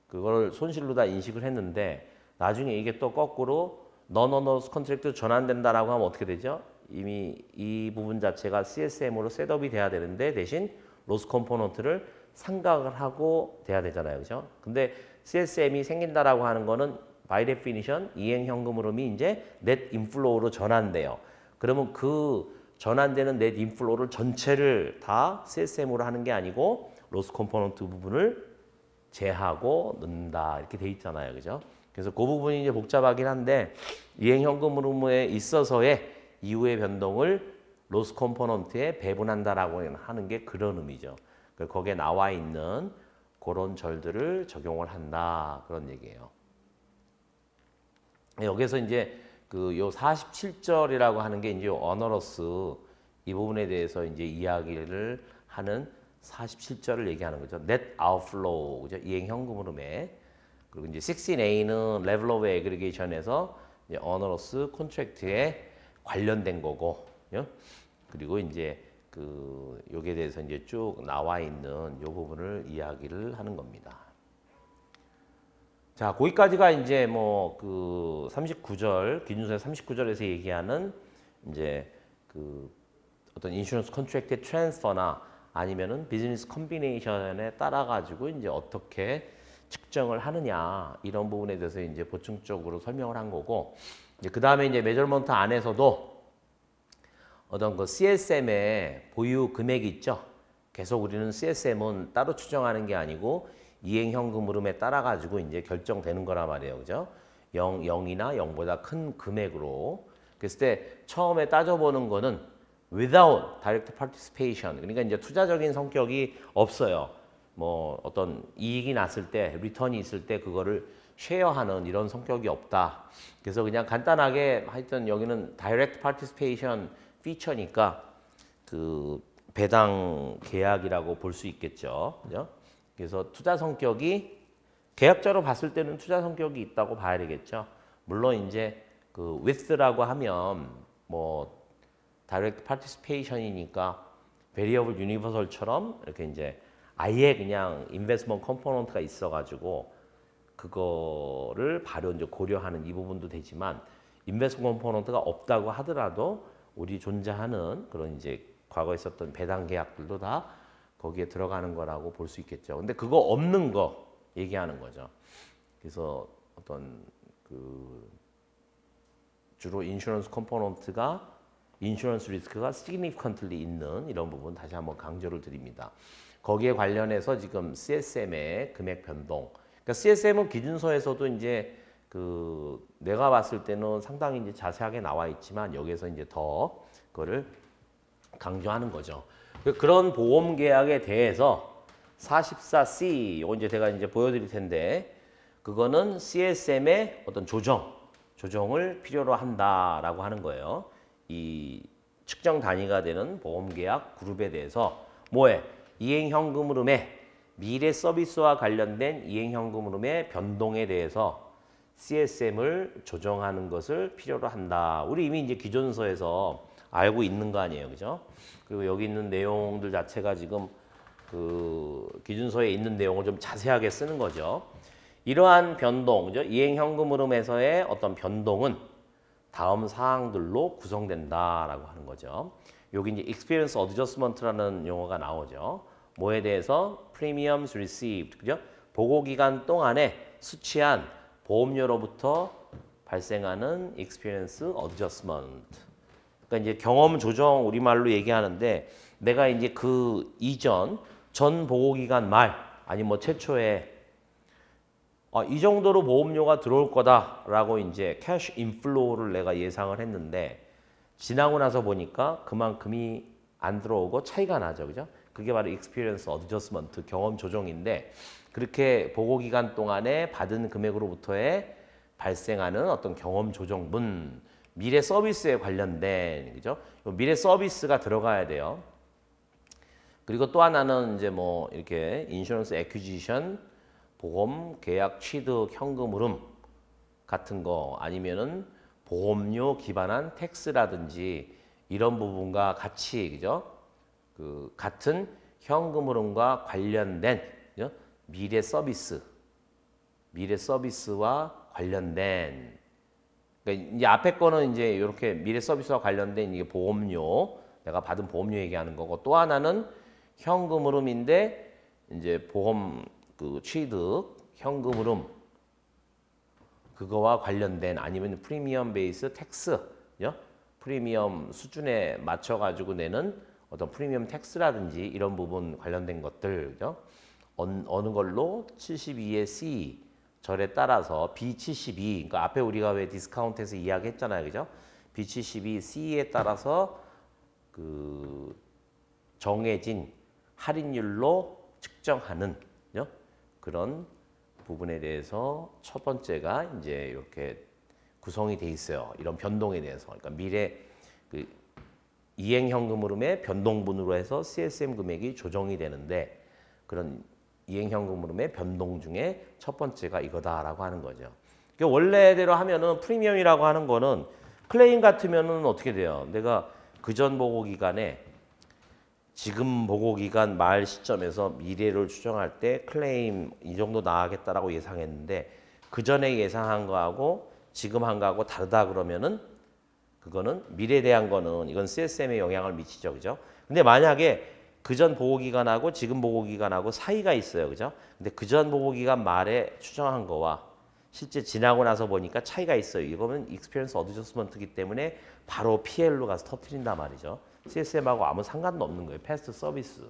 그걸 손실로 다 인식을 했는데 나중에 이게 또 거꾸로 non onerous 컨트랙트 전환된다라고 하면 어떻게 되죠? 이미 이 부분 자체가 CSM으로 셋업이 돼야 되는데 대신 로스 컴포넌트를 상각을 하고 돼야 되잖아요. 그죠? 근데 CSM이 생긴다라고 하는 거는 by definition 이행현금 흐름이 이제 net inflow로 전환돼요. 그러면 전환되는 net inflow를 전체를 다 CSM으로 하는 게 아니고 로스 컴포넌트 부분을 제하고 넣는다 이렇게 돼 있잖아요. 그죠? 그래서 그 부분이 이제 복잡하긴 한데 이행현금 흐름에 있어서의 이후의 변동을 로스 컴포넌트에 배분한다라고 하는 게 그런 의미죠. 거기에 나와 있는 그런 절들을 적용을 한다 그런 얘기예요. 여기서 이제 요 47절이라고 하는 게 이제 어너러스 이 부분에 대해서 이제 이야기를 하는 47절을 얘기하는 거죠. net outflow, 그죠? 이행 현금 흐름에. 그리고 이제 16A는 level of aggregation에서 onerous contract에 관련된 거고, 요? 그리고 이제 그 요게 대해서 이제 쭉 나와 있는 요 부분을 이야기를 하는 겁니다. 자, 거기까지가 이제 뭐 그 39절 기준서의 39절에서 얘기하는 이제 그 어떤 인슈런스 컨트랙트의 트랜스퍼나 아니면은 비즈니스 컴비네이션에 따라 가지고 이제 어떻게 측정을 하느냐 이런 부분에 대해서 이제 보충적으로 설명을 한 거고, 이제 그 다음에 이제 메저먼트 안에서도 어떤 그 CSM의 보유 금액이 있죠. 계속 우리는 CSM은 따로 추정하는 게 아니고 이행 현금 흐름에 따라 가지고 이제 결정되는 거란 말이에요, 그죠? 0이나 0보다 큰 금액으로. 그랬을 때 처음에 따져보는 거는 without direct participation, 그러니까 이제 투자적인 성격이 없어요. 뭐 어떤 이익이 났을 때, 리턴이 있을 때 그거를 쉐어하는 이런 성격이 없다. 그래서 그냥 간단하게 하여튼 여기는 direct participation 피처니까 그 배당 계약이라고 볼 수 있겠죠. 그죠? 그래서 투자 성격이 계약자로 봤을 때는 투자 성격이 있다고 봐야 되겠죠. 물론 이제 그 with라고 하면 뭐 direct participation이니까 variable universal처럼 이렇게 이제 아예 그냥 investment component가 있어가지고 그거를 바로 이제 고려하는 이 부분도 되지만, investment component가 없다고 하더라도 우리 존재하는 그런 이제 과거에 있었던 배당 계약들도 다 거기에 들어가는 거라고 볼 수 있겠죠. 근데 그거 없는 거 얘기하는 거죠. 그래서 어떤 그 주로 인슈런스 컴포넌트가 인슈런스 리스크가 significantly 있는 이런 부분 다시 한번 강조를 드립니다. 거기에 관련해서 지금 CSM의 금액 변동. 그러니까 CSM은 기준서에서도 이제 그 내가 봤을 때는 상당히 이제 자세하게 나와 있지만 여기에서 이제 더 그거를 강조하는 거죠. 그런 보험 계약에 대해서 44C 이거 이제 제가 이제 보여드릴 텐데, 그거는 CSM의 어떤 조정을 필요로 한다라고 하는 거예요. 이 측정 단위가 되는 보험 계약 그룹에 대해서 뭐에 이행 현금 흐름의 미래 서비스와 관련된 이행 현금 흐름의 변동에 대해서 CSM을 조정하는 것을 필요로 한다. 우리 이미 이제 기존서에서 알고 있는 거 아니에요, 그죠? 그리고 여기 있는 내용들 자체가 지금 그 기준서에 있는 내용을 좀 자세하게 쓰는 거죠. 이러한 변동, 그죠? 이행 현금 흐름에서의 어떤 변동은 다음 사항들로 구성된다라고 하는 거죠. 여기 이제 experience adjustment라는 용어가 나오죠. 뭐에 대해서? premiums received, 그죠? 보고 기간 동안에 수취한 보험료로부터 발생하는 experience adjustment. 그러니까 이제 경험 조정 우리말로 얘기하는데, 내가 이제 그 이전 전 보고 기간 말 아니 뭐 최초에 이 정도로 보험료가 들어올 거다라고 이제 캐시 인플로우를 내가 예상을 했는데 지나고 나서 보니까 그만큼이 안 들어오고 차이가 나죠, 그죠? 그게 바로 experience adjustment, 경험 조정인데, 그렇게 보고 기간 동안에 받은 금액으로부터의 발생하는 어떤 경험 조정분, 미래 서비스에 관련된, 그죠? 미래 서비스가 들어가야 돼요. 그리고 또 하나는 이제 뭐 이렇게 인슈런스 애퀴지션, 보험 계약 취득 현금 흐름 같은 거, 아니면은 보험료 기반한 텍스라든지 이런 부분과 같이, 그죠? 그 같은 현금 흐름과 관련된, 그죠? 미래 서비스와 관련된, 그러니까 이제 앞에 거는 이제 이렇게 미래 서비스와 관련된 이게 보험료, 내가 받은 보험료 얘기하는 거고, 또 하나는 현금 흐름인데 이제 보험 그 취득 현금 흐름 그거와 관련된, 아니면 프리미엄 베이스 텍스, 그죠? 프리미엄 수준에 맞춰 가지고 내는 어떤 프리미엄 텍스라든지 이런 부분 관련된 것들, 그죠? 어느 걸로 72의 C 절에 따라서 B72, 그러니까 앞에 우리가 왜 디스카운트에서 이야기했잖아요, 그죠? B72 C에 따라서 그 정해진 할인율로 측정하는, 그죠? 그런 부분에 대해서 첫 번째가 이제 이렇게 구성이 돼 있어요. 이런 변동에 대해서. 그러니까 미래 그 이행현금 흐름의 변동분으로 해서 CSM 금액이 조정이 되는데 그런 이행현금 흐름의 변동 중에 첫 번째가 이거다라고 하는 거죠. 그러니까 원래대로 하면은 프리미엄이라고 하는 거는 클레임 같으면은 어떻게 돼요? 내가 그전 보고 기간에 지금 보고 기간 말 시점에서 미래를 추정할 때 클레임 이 정도 나가겠다라고 예상했는데 그 전에 예상한 거하고 지금 한 거하고 다르다 그러면은 그거는 미래에 대한 거는 이건 CSM에 영향을 미치죠. 그죠? 근데 만약에 그전 보고 기간하고 지금 보고 기간하고 사이가 있어요. 그죠? 근데 그전 보고 기간 말에 추정한 거와 실제 지나고 나서 보니까 차이가 있어요. 이거는 익스피리언스 어드저스먼트이기 때문에 바로 PL로 가서 터트린단 말이죠. CSM하고 아무 상관도 없는 거예요. 패스트 서비스.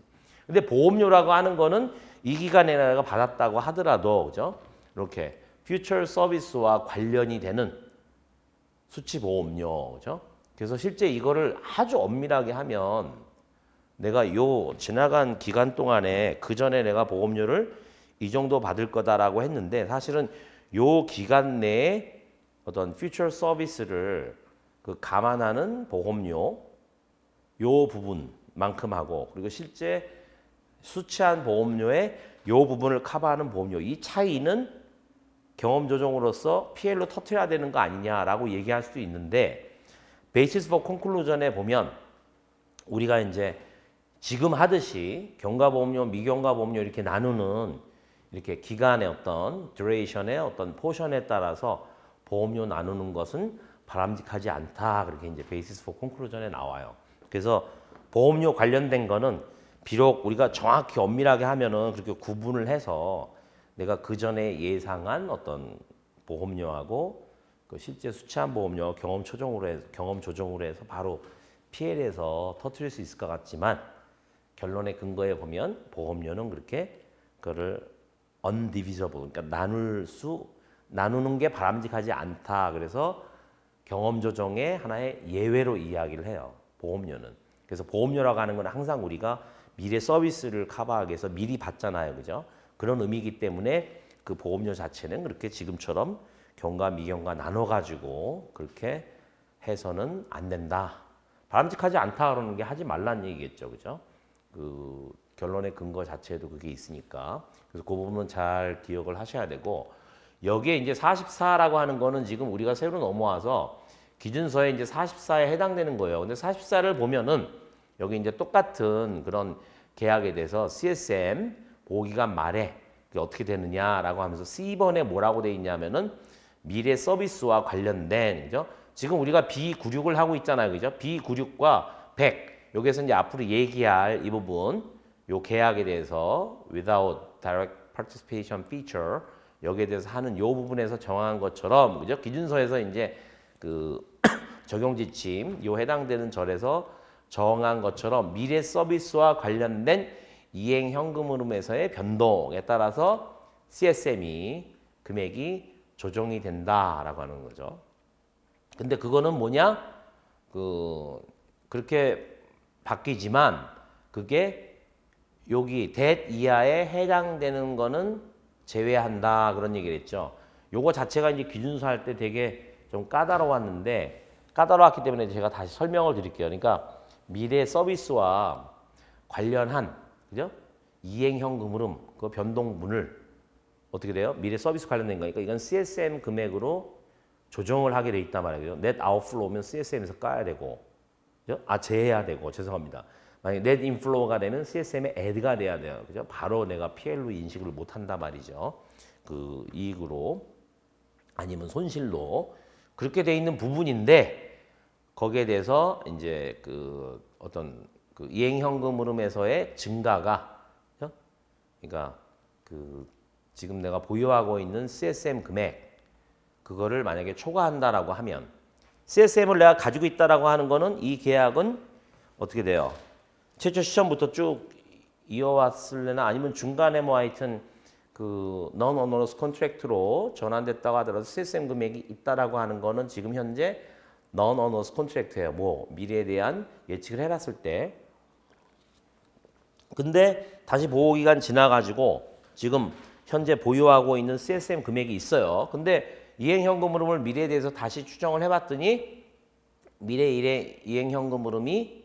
근데 보험료라고 하는 거는 이 기간에 내가 받았다고 하더라도 그죠? 이렇게 퓨처 서비스와 관련이 되는 수치 보험료. 그죠? 그래서 실제 이거를 아주 엄밀하게 하면 내가 요 지나간 기간 동안에 그 전에 내가 보험료를 이 정도 받을 거다라고 했는데 사실은 요 기간 내에 어떤 퓨처 서비스를 그 감안하는 보험료 요 부분만큼 하고 그리고 실제 수치한 보험료의 요 부분을 커버하는 보험료 이 차이는 경험 조정으로서 PL로 터트려야 되는 거 아니냐라고 얘기할 수도 있는데 베이시스 포 콘클루전에 보면 우리가 이제 지금 하듯이 경과보험료, 미경과보험료 이렇게 나누는 이렇게 기간의 어떤 듀레이션의 어떤 포션에 따라서 보험료 나누는 것은 바람직하지 않다. 그렇게 이제 베이시스 포 콘클루전에 나와요. 그래서 보험료 관련된 거는 비록 우리가 정확히 엄밀하게 하면은 그렇게 구분을 해서 내가 그 전에 예상한 어떤 보험료하고 그 실제 수치한 보험료 경험 조정으로 해서 바로 PL에서 터트릴 수 있을 것 같지만 결론의 근거에 보면 보험료는 그렇게 그거를 undivisible 그러니까 나누는 게 바람직하지 않다. 그래서 경험 조정의 하나의 예외로 이야기를 해요. 보험료는. 그래서 보험료라고 하는 건 항상 우리가 미래 서비스를 커버하기 위해서 미리 받잖아요. 그죠? 그런 의미이기 때문에 그 보험료 자체는 그렇게 지금처럼 경과 미경과 나눠가지고 그렇게 해서는 안 된다. 바람직하지 않다 그러는 게 하지 말라는 얘기겠죠. 그죠? 그 결론의 근거 자체에도 그게 있으니까. 그래서 그 부분은 잘 기억을 하셔야 되고 여기에 이제 44라고 하는 거는 지금 우리가 새로 넘어와서 기준서에 이제 44에 해당되는 거예요. 근데 44를 보면은 여기 이제 똑같은 그런 계약에 대해서 CSM 보호기간 말에 그게 어떻게 되느냐라고 하면서 C번에 뭐라고 돼 있냐면은 미래 서비스와 관련된 그죠? 지금 우리가 B96을 하고 있잖아요. 그죠? B96과 100 여기에서 이제 앞으로 얘기할 이 부분 요 계약에 대해서 without direct participation feature 여기에 대해서 하는 요 부분에서 정한 것처럼 그죠? 기준서에서 이제 그 적용 지침 요 해당되는 절에서 정한 것처럼 미래 서비스와 관련된 이행 현금 흐름에서의 변동에 따라서 CSM이 금액이 조정이 된다라고 하는 거죠. 근데 그거는 뭐냐? 그렇게 바뀌지만 그게 여기 대 이하에 해당되는 거는 제외한다 그런 얘기를 했죠. 요거 자체가 이제 기준서 할 때 되게 좀 까다로웠는데 까다로웠기 때문에 제가 다시 설명을 드릴게요. 그러니까 미래 서비스와 관련한 그죠? 이행 현금 흐름 그 변동분을 어떻게 돼요? 미래 서비스 관련된 거니까 이건 CSM 금액으로 조정을 하게 돼 있단 말이에요. net outflow면 CSM에서 까야 되고 그죠? 제해야 되고 죄송합니다. 만약에 net inflow가 되면 CSM에 add가 돼야 돼요. 그죠? 바로 내가 PL로 인식을 못 한단 말이죠. 그 이익으로 아니면 손실로 그렇게 돼 있는 부분인데 거기에 대해서 이제 그 어떤 그 이행 현금 흐름에서의 증가가 그죠? 그러니까 그 지금 내가 보유하고 있는 CSM 금액 그거를 만약에 초과한다라고 하면 CSM을 내가 가지고 있다라고 하는 거는 이 계약은 어떻게 돼요? 최초 시점부터 쭉 이어왔을래나 아니면 중간에 뭐 하여튼 그 non-onerous contract로 전환됐다고 하더라도 CSM 금액이 있다라고 하는 거는 지금 현재 non-onerous contract예요. 뭐 미래에 대한 예측을 해봤을 때. 근데 다시 보호기간 지나가지고 지금 현재 보유하고 있는 CSM 금액이 있어요. 근데 이행현금 흐름을 미래에 대해서 다시 추정을 해봤더니 미래 이행현금 흐름이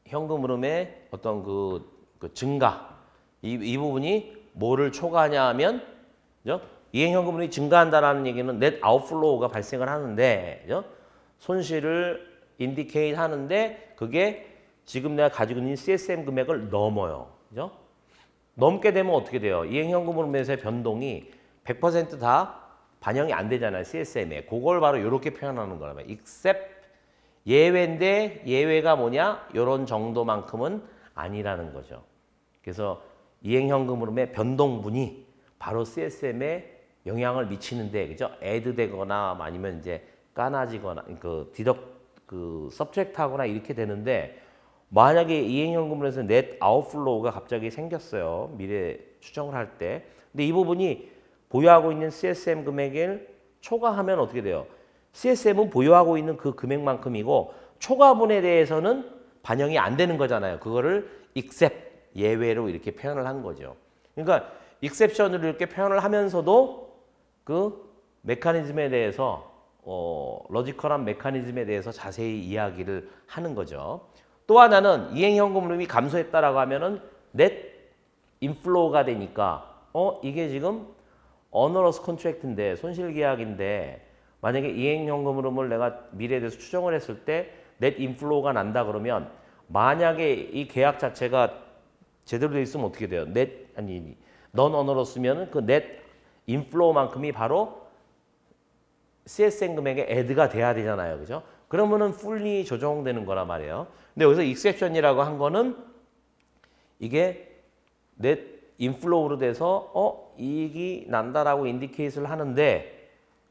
현금 흐름의 어떤 그 증가 이 부분이 뭐를 초과하냐 하면 그죠? 이행 현금 흐름이 증가한다라는 얘기는 넷 아웃플로우가 발생을 하는데 그죠? 손실을 인디케이트 하는데 그게 지금 내가 가지고 있는 CSM 금액을 넘어요. 그죠? 넘게 되면 어떻게 돼요? 이행 현금 흐름에서의 변동이 100%다 반영이 안 되잖아요. CSM에. 그걸 바로 이렇게 표현하는 거라면 except 예외인데 예외가 뭐냐? 이런 정도만큼은 아니라는 거죠. 그래서 이행현금 흐름의 변동분이 바로 CSM에 영향을 미치는데, 그죠? 애드 되거나 아니면 이제 까나지거나, 서브트랙트 하거나 이렇게 되는데, 만약에 이행현금 흐름에서 넷 아웃플로우가 갑자기 생겼어요. 미래 추정을 할 때. 근데 이 부분이 보유하고 있는 CSM 금액을 초과하면 어떻게 돼요? CSM은 보유하고 있는 그 금액만큼이고 초과분에 대해서는 반영이 안 되는 거잖아요. 그거를 except 예외로 이렇게 표현을 한 거죠. 그러니까 exception으로 이렇게 표현을 하면서도 그 메커니즘에 대해서 로지컬한 메커니즘에 대해서 자세히 이야기를 하는 거죠. 또 하나는 이행현금 흐름이 감소했다라고 하면은 net 인플로우가 되니까 이게 지금 onerous contract인데 손실계약인데 만약에 이행현금 흐름을 내가 미래에 대해서 추정을 했을 때 net 인플로우가 난다 그러면 만약에 이 계약 자체가 제대로 돼 있으면 어떻게 돼요? non onerous면 그 net 인플로우만큼이 바로 CSM 금액에 애드가 돼야 되잖아요. 그죠? 그러면은 fully 조정되는 거란 말이에요. 근데 여기서 exception이라고 한 거는 이게 net 인플로우로 돼서 이익이 난다라고 인디케이트를 하는데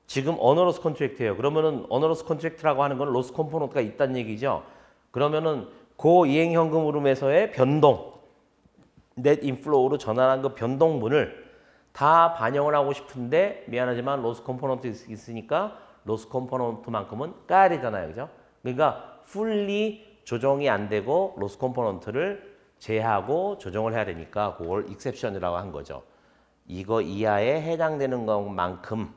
지금 onerous contract예요. 그러면은 onerous contract라고 하는 건 loss 컴포넌트가 있다는 얘기죠. 그러면은 그 이행현금 흐름에서의 변동, net 인플로우로 전환한 그 변동분을 다 반영을 하고 싶은데 미안하지만 로스 컴포넌트 있으니까 로스 컴포넌트만큼은 까야 되잖아요. 그죠? 그러니까 fully 조정이 안 되고 로스 컴포넌트를 제하고 조정을 해야 되니까 그걸 exception이라고 한 거죠. 이거 이하에 해당되는 것만큼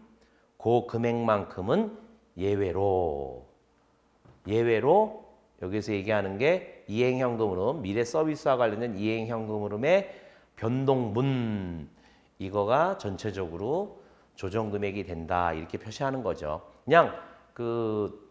그 금액만큼은 예외로 여기서 얘기하는 게 이행현금 흐름, 미래 서비스와 관련된 이행현금 흐름의 변동분 이거가 전체적으로 조정 금액이 된다 이렇게 표시하는 거죠. 그냥 그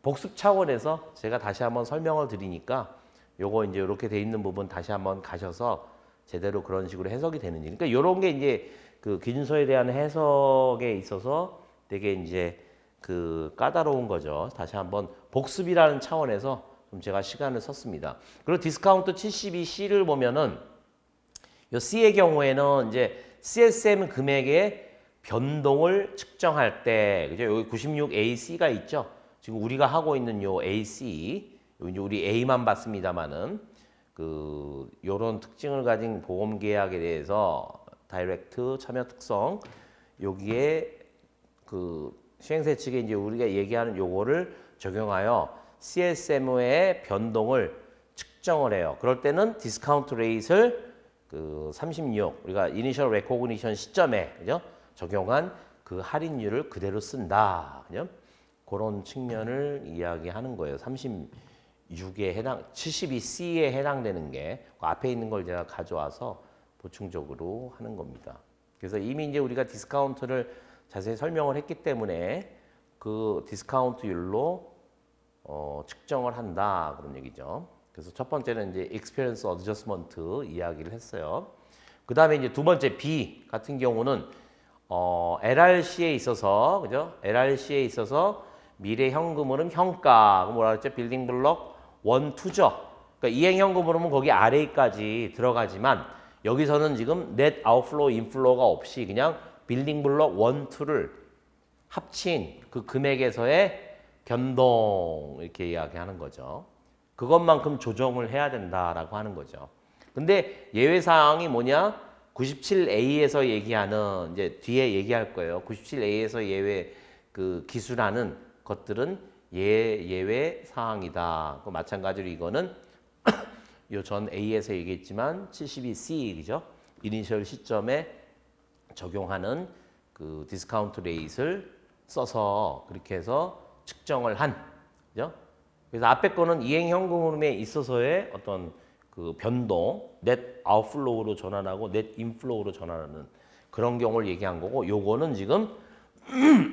복습 차원에서 제가 다시 한번 설명을 드리니까 요거 이제 이렇게 돼 있는 부분 다시 한번 가셔서 제대로 그런 식으로 해석이 되는지. 그러니까 이런 게 이제 그 기준서에 대한 해석에 있어서 되게 이제 그 까다로운 거죠. 다시 한번 복습이라는 차원에서 좀 제가 시간을 썼습니다. 그리고 디스카운트 72C를 보면은 요 C의 경우에는 이제 CSM 금액의 변동을 측정할 때, 그죠? 여기 96AC가 있죠. 지금 우리가 하고 있는 요 AC, 이제 우리 A만 봤습니다만은 그 요런 특징을 가진 보험 계약에 대해서 다이렉트 참여 특성 여기에 그 시행세 측에 이제 우리가 얘기하는 요거를 적용하여 CSM의 변동을 측정을 해요. 그럴 때는 디스카운트 레이트를 그 36, 우리가 이니셜 레코그니션 시점에 그죠? 적용한 그 할인율을 그대로 쓴다. 그죠? 그런 측면을 이야기하는 거예요. 36에 해당, 72C에 해당되는 게 그 앞에 있는 걸 제가 가져와서 보충적으로 하는 겁니다. 그래서 이미 이제 우리가 디스카운트를 자세히 설명을 했기 때문에 그 디스카운트율로 측정을 한다 그런 얘기죠. 그래서 첫 번째는 이제 experience adjustment 이야기를 했어요. 그 다음에 이제 두 번째 B 같은 경우는 LRC에 있어서 그죠? LRC에 있어서 미래 현금 흐름 평가 뭐라 그랬죠? 빌딩 블록 1, 2죠. 그러니까 이행 현금 흐름은 거기 아래까지 들어가지만 여기서는 지금 net outflow, inflow가 없이 그냥 빌딩 블록 1, 2를 합친 그 금액에서의 변동 이렇게 이야기하는 거죠. 그것만큼 조정을 해야 된다라고 하는 거죠. 근데 예외 사항이 뭐냐? 97A에서 얘기하는 이제 뒤에 얘기할 거예요. 97A에서 예외 그 기술하는 것들은 예외 사항이다. 마찬가지로 이거는 요 전 A에서 얘기했지만 72C 그죠? 이니셜 시점에 적용하는 그 디스카운트 레이트를 써서 그렇게 해서 측정을 한 그죠? 그래서 앞에 거는 이행 현금 흐름에 있어서의 어떤 그 변동, net outflow로 전환하고 net inflow로 전환하는 그런 경우를 얘기한 거고, 요거는 지금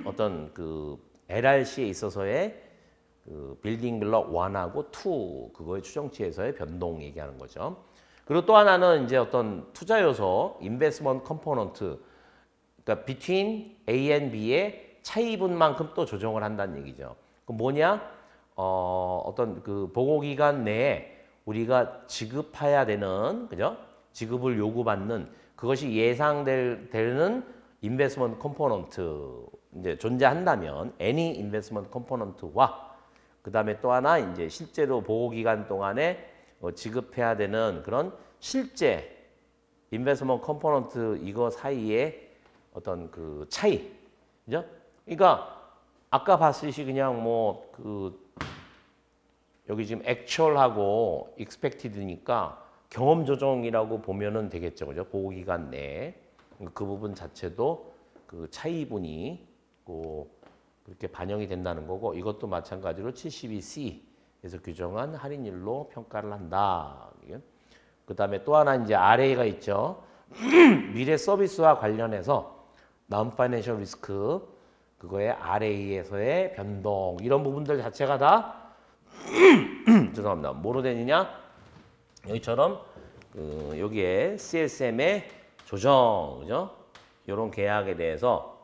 어떤 그 LRC에 있어서의 그 빌딩 블록 1하고 2 그거의 추정치에서의 변동 얘기하는 거죠. 그리고 또 하나는 이제 어떤 투자 요소, investment component, 그러니까 between A and B의 차이분만큼 또 조정을 한다는 얘기죠. 그 뭐냐? 어떤 그 보고 기간 내에 우리가 지급해야 되는, 그죠? 지급을 요구받는 그것이 예상되는 investment component 이제 존재한다면 any investment component와 그 다음에 또 하나 이제 실제로 보고 기간 동안에 지급해야 되는 그런 실제 investment component 이거 사이에 어떤 그 차이, 그죠? 그러니까 아까 봤듯이 그냥 뭐 그 여기 지금 actual하고 expected니까 경험 조정이라고 보면은 되겠죠, 그죠? 보고 기간 내에 그 부분 자체도 그 차이분이 그렇게 반영이 된다는 거고, 이것도 마찬가지로 72C에서 규정한 할인율로 평가를 한다. 그 다음에 또 하나 이제 RA가 있죠. 미래 서비스와 관련해서 non-financial risk 그거의 RA에서의 변동 이런 부분들 자체가 다 죄송합니다. 뭐로 되느냐? 여기처럼 여기에 CSM의 조정, 그죠? 이런 계약에 대해서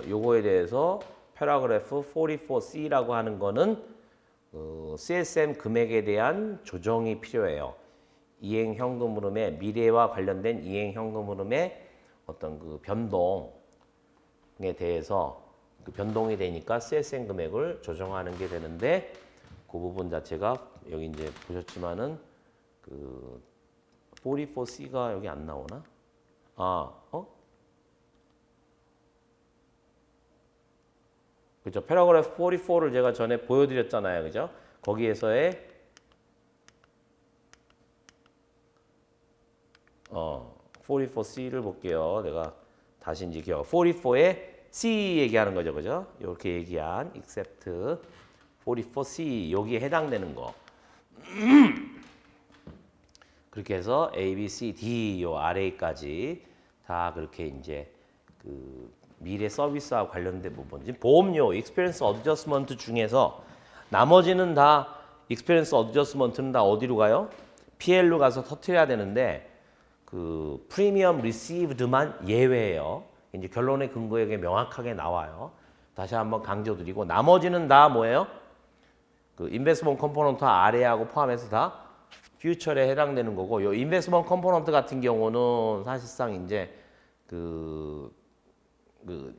요거에 대해서 패러그래프 44C라고 하는 거는 CSM 금액에 대한 조정이 필요해요. 이행 현금 흐름의 미래와 관련된 이행 현금 흐름의 어떤 그 변동에 대해서 그 변동이 되니까 CSM 금액을 조정하는 게 되는데, 그 부분 자체가 여기 이제 보셨지만은 그 44C가 여기 안 나오나? 그죠? 패러그래프 44를 제가 전에 보여드렸잖아요. 그죠? 거기에서의 44C를 볼게요. 내가 다시 이제 기억. 44에 C 얘기하는 거죠. 그죠? 이렇게 얘기한 except 44C 여기에 해당되는 거. 그렇게 해서 A, B, C, D 요 아래까지 다 그렇게 이제 그 미래 서비스와 관련된 부분. 지금 보험료, experience adjustment 중에서 나머지는 다 experience adjustment는 다 어디로 가요? PL로 가서 터트려야 되는데 그 프리미엄 received만 예외예요. 이제 결론의 근거에 명확하게 나와요. 다시 한번 강조드리고 나머지는 다 뭐예요? 그 인베스트먼트 컴포넌트 아래하고 포함해서 다 퓨처에 해당되는 거고, 요 인베스트먼트 컴포넌트 같은 경우는 사실상 이제 그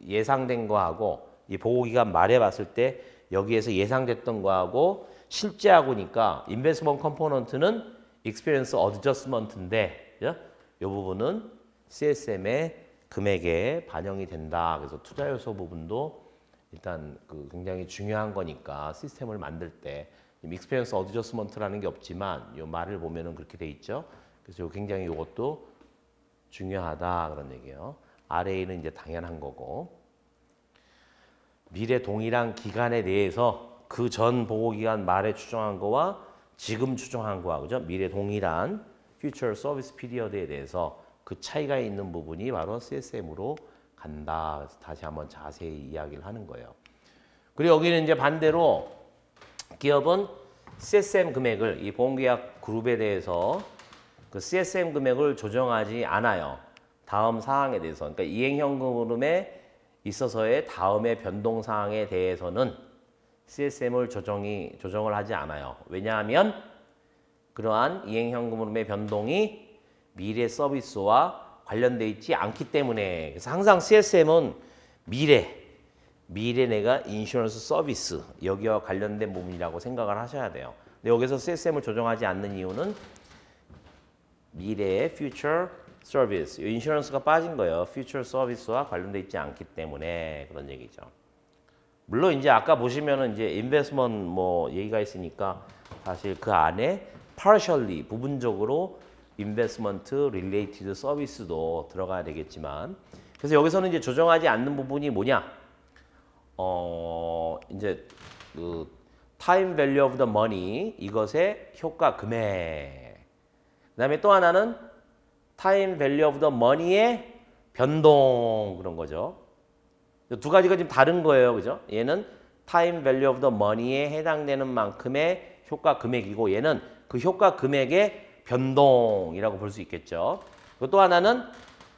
예상된 거하고 이 보고 기간 말해 봤을 때 여기에서 예상됐던 거하고 실제하고니까 인베스트먼트 컴포넌트는 익스피리언스 어드저스먼트인데 이 부분은 CSM의 금액에 반영이 된다. 그래서 투자 요소 부분도 일단 그 굉장히 중요한 거니까 시스템을 만들 때 익스피리언스 어드저스먼트라는 게 없지만 이 말을 보면은 그렇게 돼 있죠. 그래서 굉장히 이것도 중요하다 그런 얘기예요. RA는 이제 당연한 거고, 미래 동일한 기간에 대해서 그 전 보고 기간 말에 추정한 거와 지금 추정한 거와 그죠? 미래 동일한 Future Service Period에 대해서 그 차이가 있는 부분이 바로 CSM으로 간다. 그래서 다시 한번 자세히 이야기를 하는 거예요. 그리고 여기는 이제 반대로 기업은 CSM 금액을 이 보험계약 그룹에 대해서 그 CSM 금액을 조정하지 않아요. 다음 사항에 대해서. 그러니까 이행현금 흐름에 있어서의 다음의 변동 사항에 대해서는 CSM을 조정을 하지 않아요. 왜냐하면 그러한 이행현금 흐름의 변동이 미래 서비스와 관련돼 있지 않기 때문에. 그래서 항상 CSM은 미래 내가 인슈런스 서비스 여기와 관련된 부분이라고 생각을 하셔야 돼요. 근데 여기서 CSM을 조정하지 않는 이유는 미래의 future service, 인슈런스가 빠진 거예요. future service와 관련돼 있지 않기 때문에 그런 얘기죠. 물론 이제 아까 보시면은 이제 investment 뭐 얘기가 있으니까 사실 그 안에 partially 부분적으로 investment related service도 들어가야 되겠지만, 그래서 여기서는 이제 조정하지 않는 부분이 뭐냐? 이제 그 time value of the money 이것의 효과 금액. 그다음에 또 하나는 time value of the money의 변동 그런 거죠. 두 가지가 지금 다른 거예요, 그죠? 얘는 time value of the money에 해당되는 만큼의 효과 금액이고 얘는 그 효과 금액의 변동이라고 볼 수 있겠죠. 그리고 또 하나는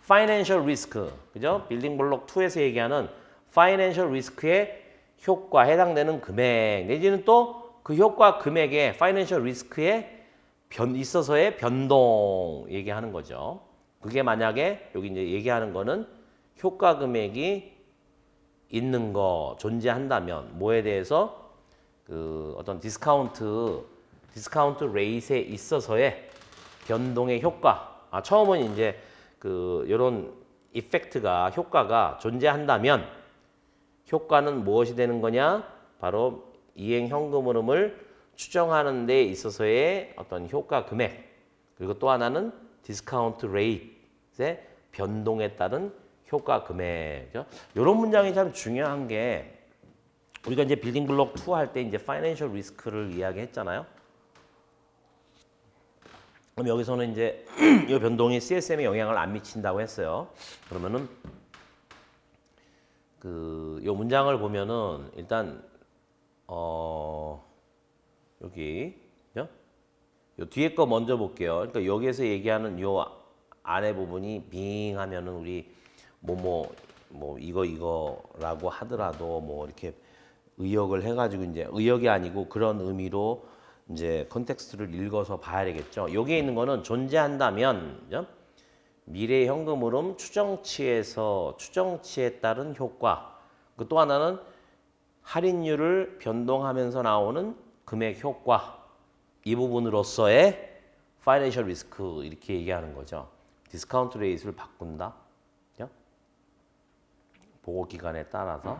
financial risk, 그죠? 빌딩 블록 2에서 얘기하는 financial risk의 효과 해당되는 금액 내지는 또 그 효과 금액의 financial risk에 있어서의 변동 얘기하는 거죠. 그게 만약에 여기 이제 얘기하는 거는 효과 금액이 있는 거 존재한다면 뭐에 대해서 그 어떤 디스카운트 레이트에 있어서의 변동의 효과. 처음은 이제 그 이런 이펙트가 효과가 존재한다면 효과는 무엇이 되는 거냐? 바로 이행 현금 흐름을 추정하는 데 있어서의 어떤 효과 금액. 그리고 또 하나는 디스카운트 레이트의 변동에 따른 효과 금액. 이런 문장이 참 중요한 게 우리가 이제 빌딩 블록 2 할 때 이제 파이낸셜 리스크를 이야기했잖아요. 그럼 여기서는 이제 이 변동이 CSM에 영향을 안 미친다고 했어요. 그러면은 이 문장을 보면은 일단 여기 요 뒤에 거 먼저 볼게요. 그러니까 여기에서 얘기하는 요 안에 부분이 빙 하면은 우리 뭐 이거라고 하더라도 뭐 이렇게 의역을 해가지고 이제 의역이 아니고 그런 의미로 이제 컨텍스트를 읽어서 봐야 되겠죠. 여기에 있는 거는 존재한다면 그죠? 미래 현금 흐름 추정치에 따른 효과. 그 또 하나는 할인율을 변동하면서 나오는 금액 효과. 이 부분으로서의 파이낸셜 리스크 이렇게 얘기하는 거죠. 디스카운트 레이트를 바꾼다. 그죠? 보고 기간에 따라서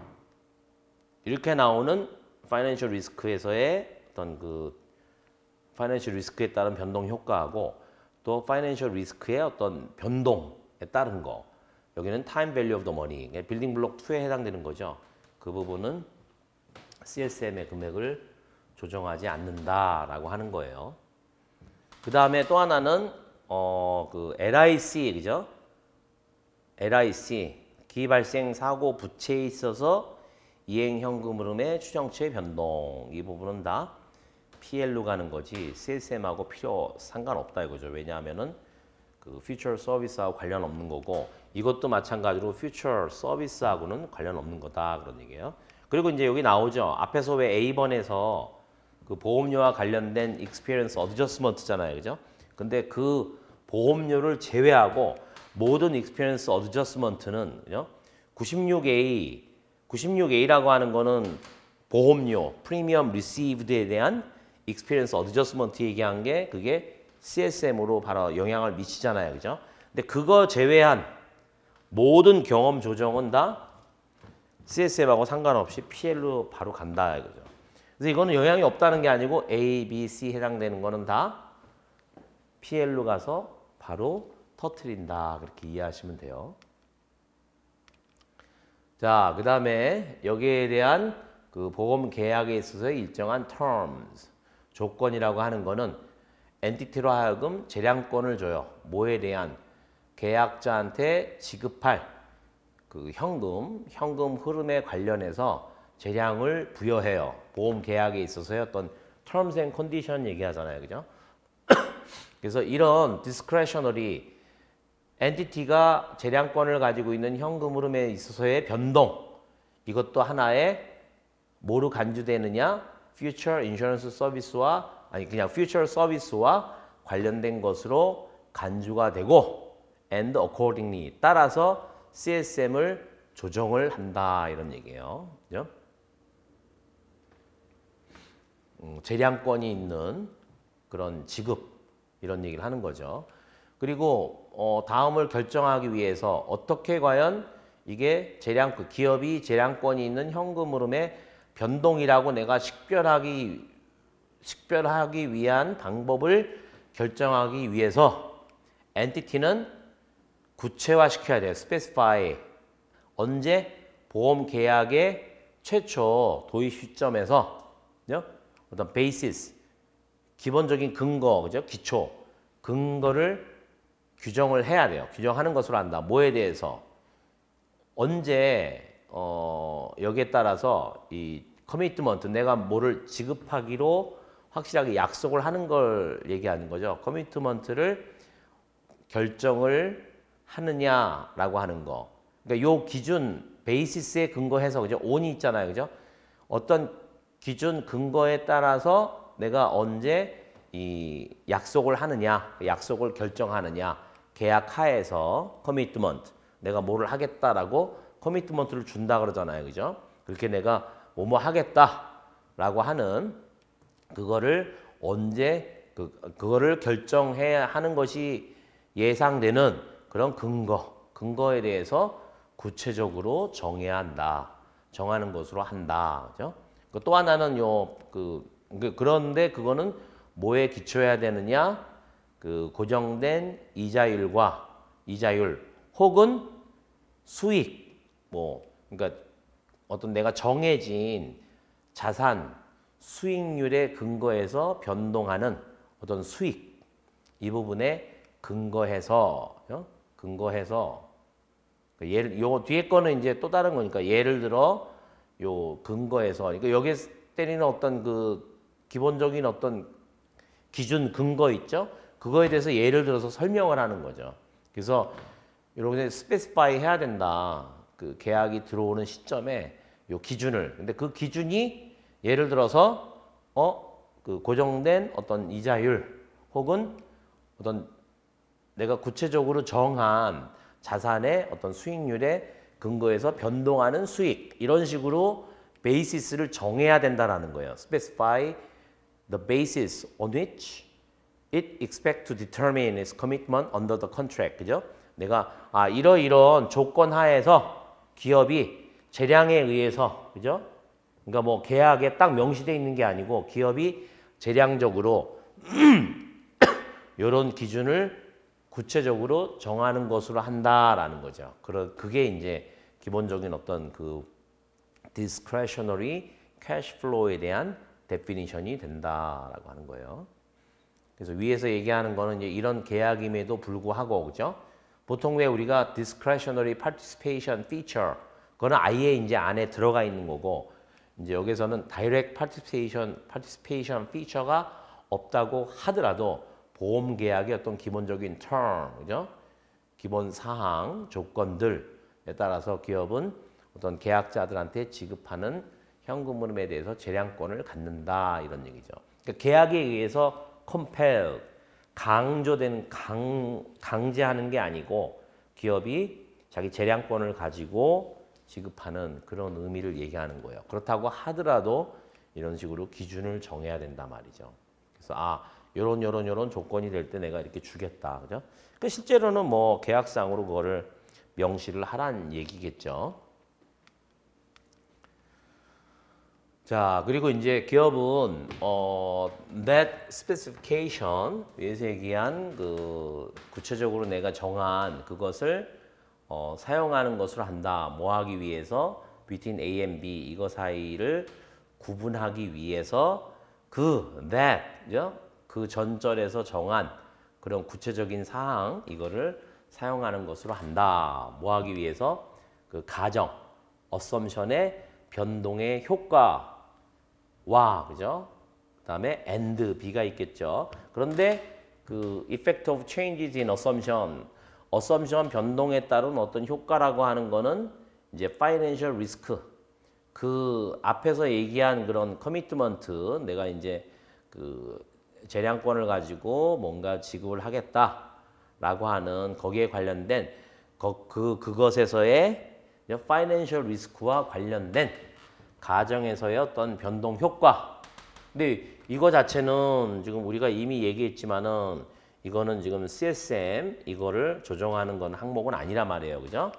이렇게 나오는 파이낸셜 리스크에서의 어떤 그 파이낸셜 리스크에 따른 변동 효과하고 또 파이낸셜 리스크의 어떤 변동에 따른 거. 여기는 타임 밸류 오브 더 머니. 빌딩 블록 2에 해당되는 거죠. 그 부분은 CSM의 금액을 조정하지 않는다라고 하는 거예요. 그 다음에 또 하나는 그 LIC, 그죠? LIC, 기발생 사고 부채에 있어서 이행 현금 흐름의 추정치의 변동. 이 부분은 다 PL로 가는 거지 CSM하고 필요 상관없다 이거죠. 왜냐하면은 그 퓨처 서비스하고 관련 없는 거고 이것도 마찬가지로 퓨처 서비스하고는 관련 없는 거다 그런 얘기예요. 그리고 이제 여기 나오죠. 앞에서 왜 A번에서 그 보험료와 관련된 experience adjustment잖아요. 그죠? 근데 그 보험료를 제외하고 모든 experience adjustment는 그죠? 96A라고 하는 거는 보험료, 프리미엄 received에 대한 experience adjustment 얘기한 게 그게 CSM으로 바로 영향을 미치잖아요. 그죠? 근데 그거 제외한 모든 경험 조정은 다 CSM하고 상관없이 PL로 바로 간다 이거죠. 그래서 이거는 영향이 없다는 게 아니고 A, B, C 해당되는 거는 다 PL로 가서 바로 터트린다. 그렇게 이해하시면 돼요. 자, 그 다음에 여기에 대한 그 보험 계약에 있어서의 일정한 terms, 조건이라고 하는 거는 엔티티로 하여금 재량권을 줘요. 뭐에 대한? 계약자한테 지급할 그 현금 흐름에 관련해서 재량을 부여해요. 보험 계약에 있어서의 어떤 terms and condition 얘기하잖아요. 그죠? 그래서 이런 discretionary 엔티티가 재량권을 가지고 있는 현금 흐름에 있어서의 변동, 이것도 하나의 뭐로 간주되느냐? future insurance service와 그냥 future service와 관련된 것으로 간주가 되고 and accordingly 따라서 CSM을 조정을 한다 이런 얘기예요. 그죠? 재량권이 있는 그런 지급 이런 얘기를 하는 거죠. 그리고 다음을 결정하기 위해서 어떻게 과연 이게 기업이 재량권이 있는 현금 흐름의 변동이라고 내가 식별하기 위한 방법을 결정하기 위해서 엔티티는 구체화시켜야 돼요. specify. 언제? 보험 계약의 최초 도입 시점에서 그죠? 어떤 베이시스 기본적인 근거 그죠? 기초 근거를 규정을 해야 돼요. 규정하는 것으로 한다. 뭐에 대해서 언제 여기에 따라서 이 커미트먼트 내가 뭐를 지급하기로 확실하게 약속을 하는 걸 얘기하는 거죠. 커미트먼트를 결정을 하느냐라고 하는 거. 그러니까 요 기준 베이시스에 근거해서 그죠? on이 있잖아요. 그죠? 어떤 기준 근거에 따라서 내가 언제 이 약속을 하느냐, 약속을 결정하느냐, 계약 하에서 커미트먼트 내가 뭐를 하겠다라고 커미트먼트를 준다 그러잖아요. 그죠? 그렇게 내가 뭐뭐 하겠다라고 하는 그거를 언제 그거를 결정해야 하는 것이 예상되는 그런 근거에 대해서 구체적으로 정해야 한다. 정하는 것으로 한다. 그죠? 또 하나는 그런데 그거는 뭐에 기초해야 되느냐? 그 고정된 이자율 혹은 수익 그러니까 어떤 내가 정해진 자산 수익률에 근거해서 변동하는 어떤 수익 이 부분에 근거해서 요 뒤에 거는 이제 또 다른 거니까 예를 들어 요 근거해서 그러니까 여기에 때리는 어떤 그 기본적인 어떤 기준 근거 있죠? 그거에 대해서 예를 들어서 설명을 하는 거죠. 그래서 이렇게 스페시파이 해야 된다. 그 계약이 들어오는 시점에 요 기준을. 근데 그 기준이 예를 들어서 그 고정된 어떤 이자율 혹은 어떤 내가 구체적으로 정한 자산의 어떤 수익률에 근거해서 변동하는 수익 이런 식으로 베이시스를 정해야 된다라는 거예요. Specify the basis on which it expects to determine its commitment under the contract. 그죠? 내가 이러이런 조건 하에서 기업이 재량에 의해서 그죠? 그러니까 뭐 계약에 딱 명시되어 있는 게 아니고 기업이 재량적으로 이런 기준을 구체적으로 정하는 것으로 한다라는 거죠. 그게 이제 기본적인 어떤 그 discretionary cash flow에 대한 definition이 된다라고 하는 거예요. 그래서 위에서 얘기하는 거는 이제 이런 계약임에도 불구하고 그죠? 보통 왜 우리가 discretionary participation feature 그거는 아예 이제 안에 들어가 있는 거고 이제 여기서는 direct participation feature가 없다고 하더라도 보험 계약의 어떤 기본적인 term, 그죠? 기본 사항, 조건들에 따라서 기업은 어떤 계약자들한테 지급하는 현금 흐름에 대해서 재량권을 갖는다 이런 얘기죠. 그러니까 계약에 의해서 compel, 강제하는 게 아니고 기업이 자기 재량권을 가지고 지급하는 그런 의미를 얘기하는 거예요. 그렇다고 하더라도 이런 식으로 기준을 정해야 된단 말이죠. 그래서 요런 조건이 될 때 내가 이렇게 주겠다. 그죠? 그 실제로는 뭐 계약상으로 그거를 명시를 하란 얘기겠죠. 자, 그리고 이제 기업은 that specification 위에서 얘기한 그 구체적으로 내가 정한 그것을 사용하는 것으로 한다. 뭐 하기 위해서 between A and B 이거 사이를 구분하기 위해서 that 그죠? 그 전절에서 정한 그런 구체적인 사항 이거를 사용하는 것으로 한다. 뭐 하기 위해서 그 가정, assumption의 변동의 효과와 그죠? 그다음에 and B가 있겠죠. 그런데 그 effect of changes in assumption 변동에 따른 어떤 효과라고 하는 거는 이제 financial risk 그 앞에서 얘기한 그런 커미트먼트 내가 이제 그 재량권을 가지고 뭔가 지급을 하겠다라고 하는 거기에 관련된 그것에서의 파이낸셜 리스크와 관련된 가정에서의 어떤 변동 효과. 근데 이거 자체는 지금 우리가 이미 얘기했지만은 이거는 지금 CSM 이거를 조정하는 건 항목은 아니란 말이에요. 그죠?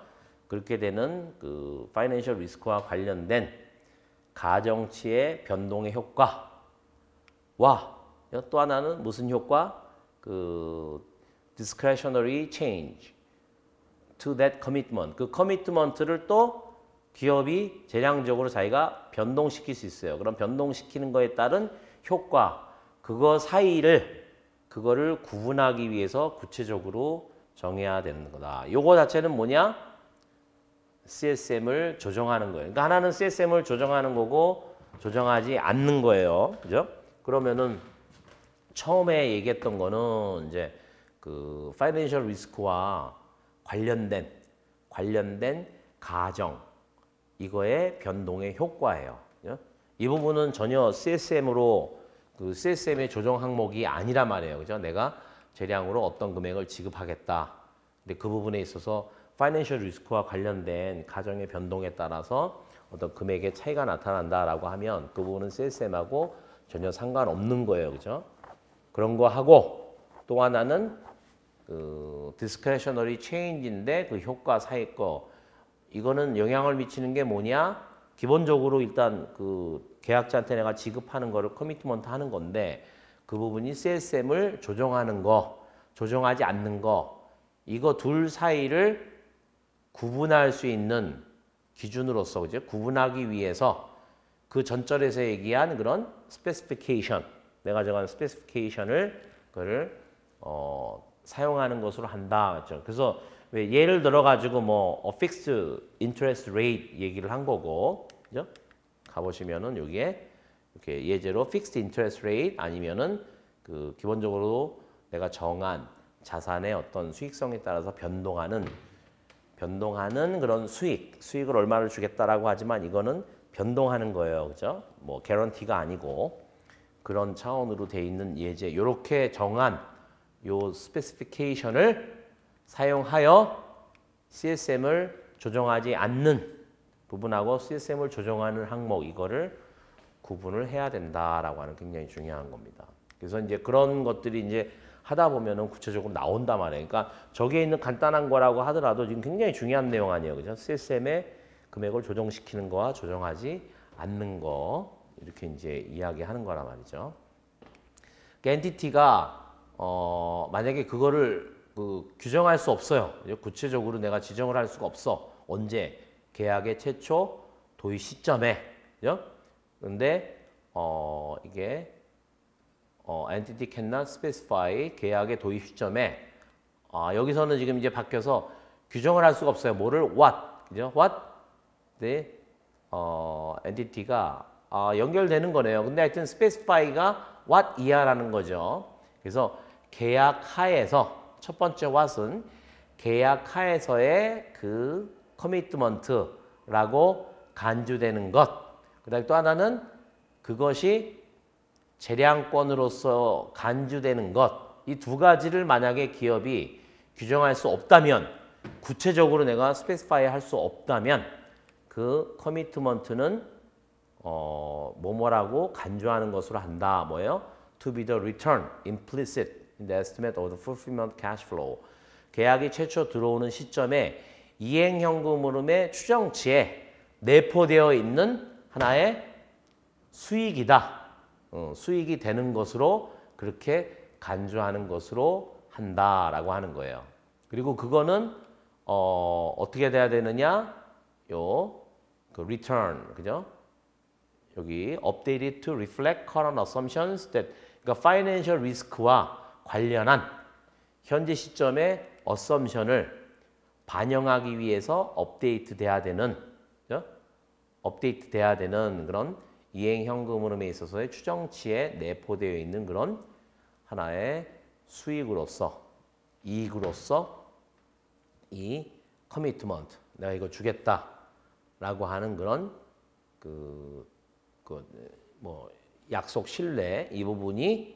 그렇게 되는 그 파이낸셜 리스크와 관련된 가정치의 변동의 효과와 또 하나는 무슨 효과? 그 discretionary change to that commitment. 그 커미트먼트를 또 기업이 재량적으로 자기가 변동시킬 수 있어요. 그럼 변동시키는 거에 따른 효과, 그거 사이를 그거를 구분하기 위해서 구체적으로 정해야 되는 거다. 요거 자체는 뭐냐? CSM을 조정하는 거예요. 그러니까 하나는 CSM을 조정하는 거고 조정하지 않는 거예요. 그죠? 그러면은 처음에 얘기했던 거는 이제 그 파이낸셜 리스크와 관련된 가정 이거의 변동의 효과예요. 그죠? 이 부분은 전혀 CSM으로 그 CSM의 조정 항목이 아니란 말이에요. 그죠? 내가 재량으로 어떤 금액을 지급하겠다. 근데 그 부분에 있어서 파이낸셜 리스크와 관련된 가정의 변동에 따라서 어떤 금액의 차이가 나타난다라고 하면 그 부분은 CSM하고 전혀 상관없는 거예요. 그죠? 그런 거 하고 또 하나는 그 discretionary change인데 그 효과 사이 거 이거는 영향을 미치는 게 뭐냐? 기본적으로 일단 그 계약자한테 내가 지급하는 거를 커미트먼트 하는 건데 그 부분이 CSM을 조정하는 거, 조정하지 않는 거 이거 둘 사이를 구분할 수 있는 기준으로서 그죠? 구분하기 위해서 그 전절에서 얘기한 그런 스페시피케이션 내가 정한 스페시피케이션을 그거를 사용하는 것으로 한다. 그렇죠? 그래서 왜 예를 들어 가지고 뭐 fixed interest rate 얘기를 한 거고, 그죠? 가보시면은 여기에 이렇게 예제로 fixed interest rate 아니면은 그 기본적으로 내가 정한 자산의 어떤 수익성에 따라서 변동하는 그런 수익을 얼마를 주겠다라고 하지만 이거는 변동하는 거예요, 그죠? 뭐 개런티가 아니고 그런 차원으로 돼 있는 예제, 이렇게 정한 요 스페시피케이션을 사용하여 CSM을 조정하지 않는 부분하고 CSM을 조정하는 항목 이거를 구분을 해야 된다라고 하는 굉장히 중요한 겁니다. 그래서 이제 그런 것들이 이제 하다 보면은 구체적으로 나온단 말이에요. 그러니까 저기에 있는 간단한 거라고 하더라도 지금 굉장히 중요한 내용 아니에요, 그죠? CSM의 금액을 조정시키는 거와 조정하지 않는 거 이렇게 이제 이야기하는 거란 말이죠. 엔티티가 만약에 그거를 규정할 수 없어요. 구체적으로 내가 지정을 할 수가 없어. 언제? 계약의 최초 도입 시점에. 그죠? 근데 이게 entity cannot specify 계약의 도입 시점에 여기서는 지금 이제 바뀌어서 규정을 할 수가 없어요. 뭐를? what. 그죠? what? 네. entity가 연결되는 거네요. 근데 하여튼 specify가 what 이하라는 거죠. 그래서 계약 하에서 첫 번째 what은 계약 하에서의 그 commitment라고 간주되는 것. 그다음에 또 하나는 그것이 재량권으로서 간주되는 것. 이 두 가지를 만약에 기업이 규정할 수 없다면 구체적으로 내가 스페시파이 할 수 없다면 그 커미트먼트는 뭐뭐라고 간주하는 것으로 한다. 뭐예요? To be the return implicit in the estimate of the fulfillment cash flow. 계약이 최초 들어오는 시점에 이행현금 흐름의 추정치에 내포되어 있는 하나의 수익이다. 수익이 되는 것으로 그렇게 간주하는 것으로 한다라고 하는 거예요. 그리고 그거는 어떻게 돼야 되느냐? 그 return, 그죠? 여기 updated to reflect current assumptions that 그러니까 financial risk와 관련한 현재 시점의 assumption을 반영하기 위해서 업데이트 돼야 되는, 그죠? 업데이트 돼야 되는 그런 이행 현금 흐름에 있어서의 추정치에 내포되어 있는 그런 하나의 수익으로서, 이익으로서 이 커미트먼트, 내가 이거 주겠다라고 하는 그런 뭐 약속 신뢰 이 부분을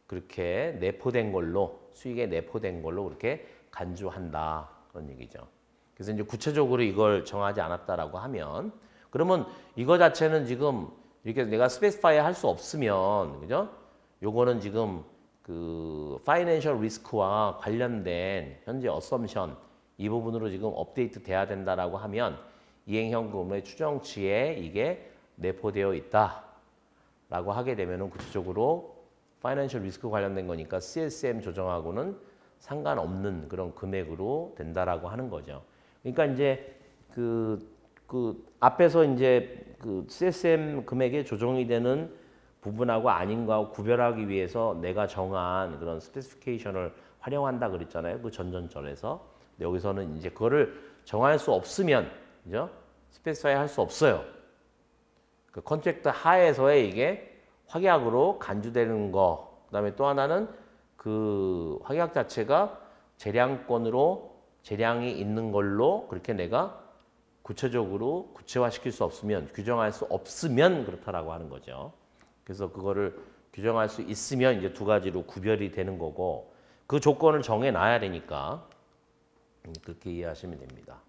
그렇게 내포된 걸로 수익에 내포된 걸로 그렇게 간주한다 그런 얘기죠. 그래서 이제 구체적으로 이걸 정하지 않았다라고 하면 그러면 이거 자체는 지금 이렇게 내가 스페시파이 할 수 없으면 그죠? 요거는 지금 그 파이낸셜 리스크와 관련된 현재 어썸션 이 부분으로 지금 업데이트 돼야 된다라고 하면 이행현금의 추정치에 이게 내포되어 있다라고 하게 되면은 구체적으로 파이낸셜 리스크 관련된 거니까 CSM 조정하고는 상관없는 그런 금액으로 된다라고 하는 거죠. 그러니까 이제 그 앞에서 이제 그 CSM 금액에 조정이 되는 부분하고 아닌 거하고 구별하기 위해서 내가 정한 그런 스페시피케이션을 활용한다 그랬잖아요. 그 전전절에서. 근데 여기서는 이제 그거를 정할 수 없으면, 그죠? 스페시파이 할 수 없어요. 그 컨트랙트 하에서의 이게 확약으로 간주되는 거. 그다음에 또 하나는 그 확약 자체가 재량권으로 재량이 있는 걸로 그렇게 내가 구체적으로 구체화시킬 수 없으면, 규정할 수 없으면 그렇다라고 하는 거죠. 그래서 그거를 규정할 수 있으면 이제 두 가지로 구별이 되는 거고, 그 조건을 정해 놔야 되니까 그렇게 이해하시면 됩니다.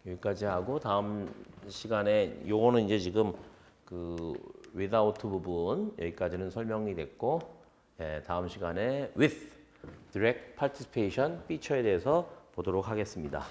여기까지 하고 다음 시간에 요거는 이제 지금 그 without 부분 여기까지는 설명이 됐고, 예, 다음 시간에 with direct participation feature에 대해서 보도록 하겠습니다.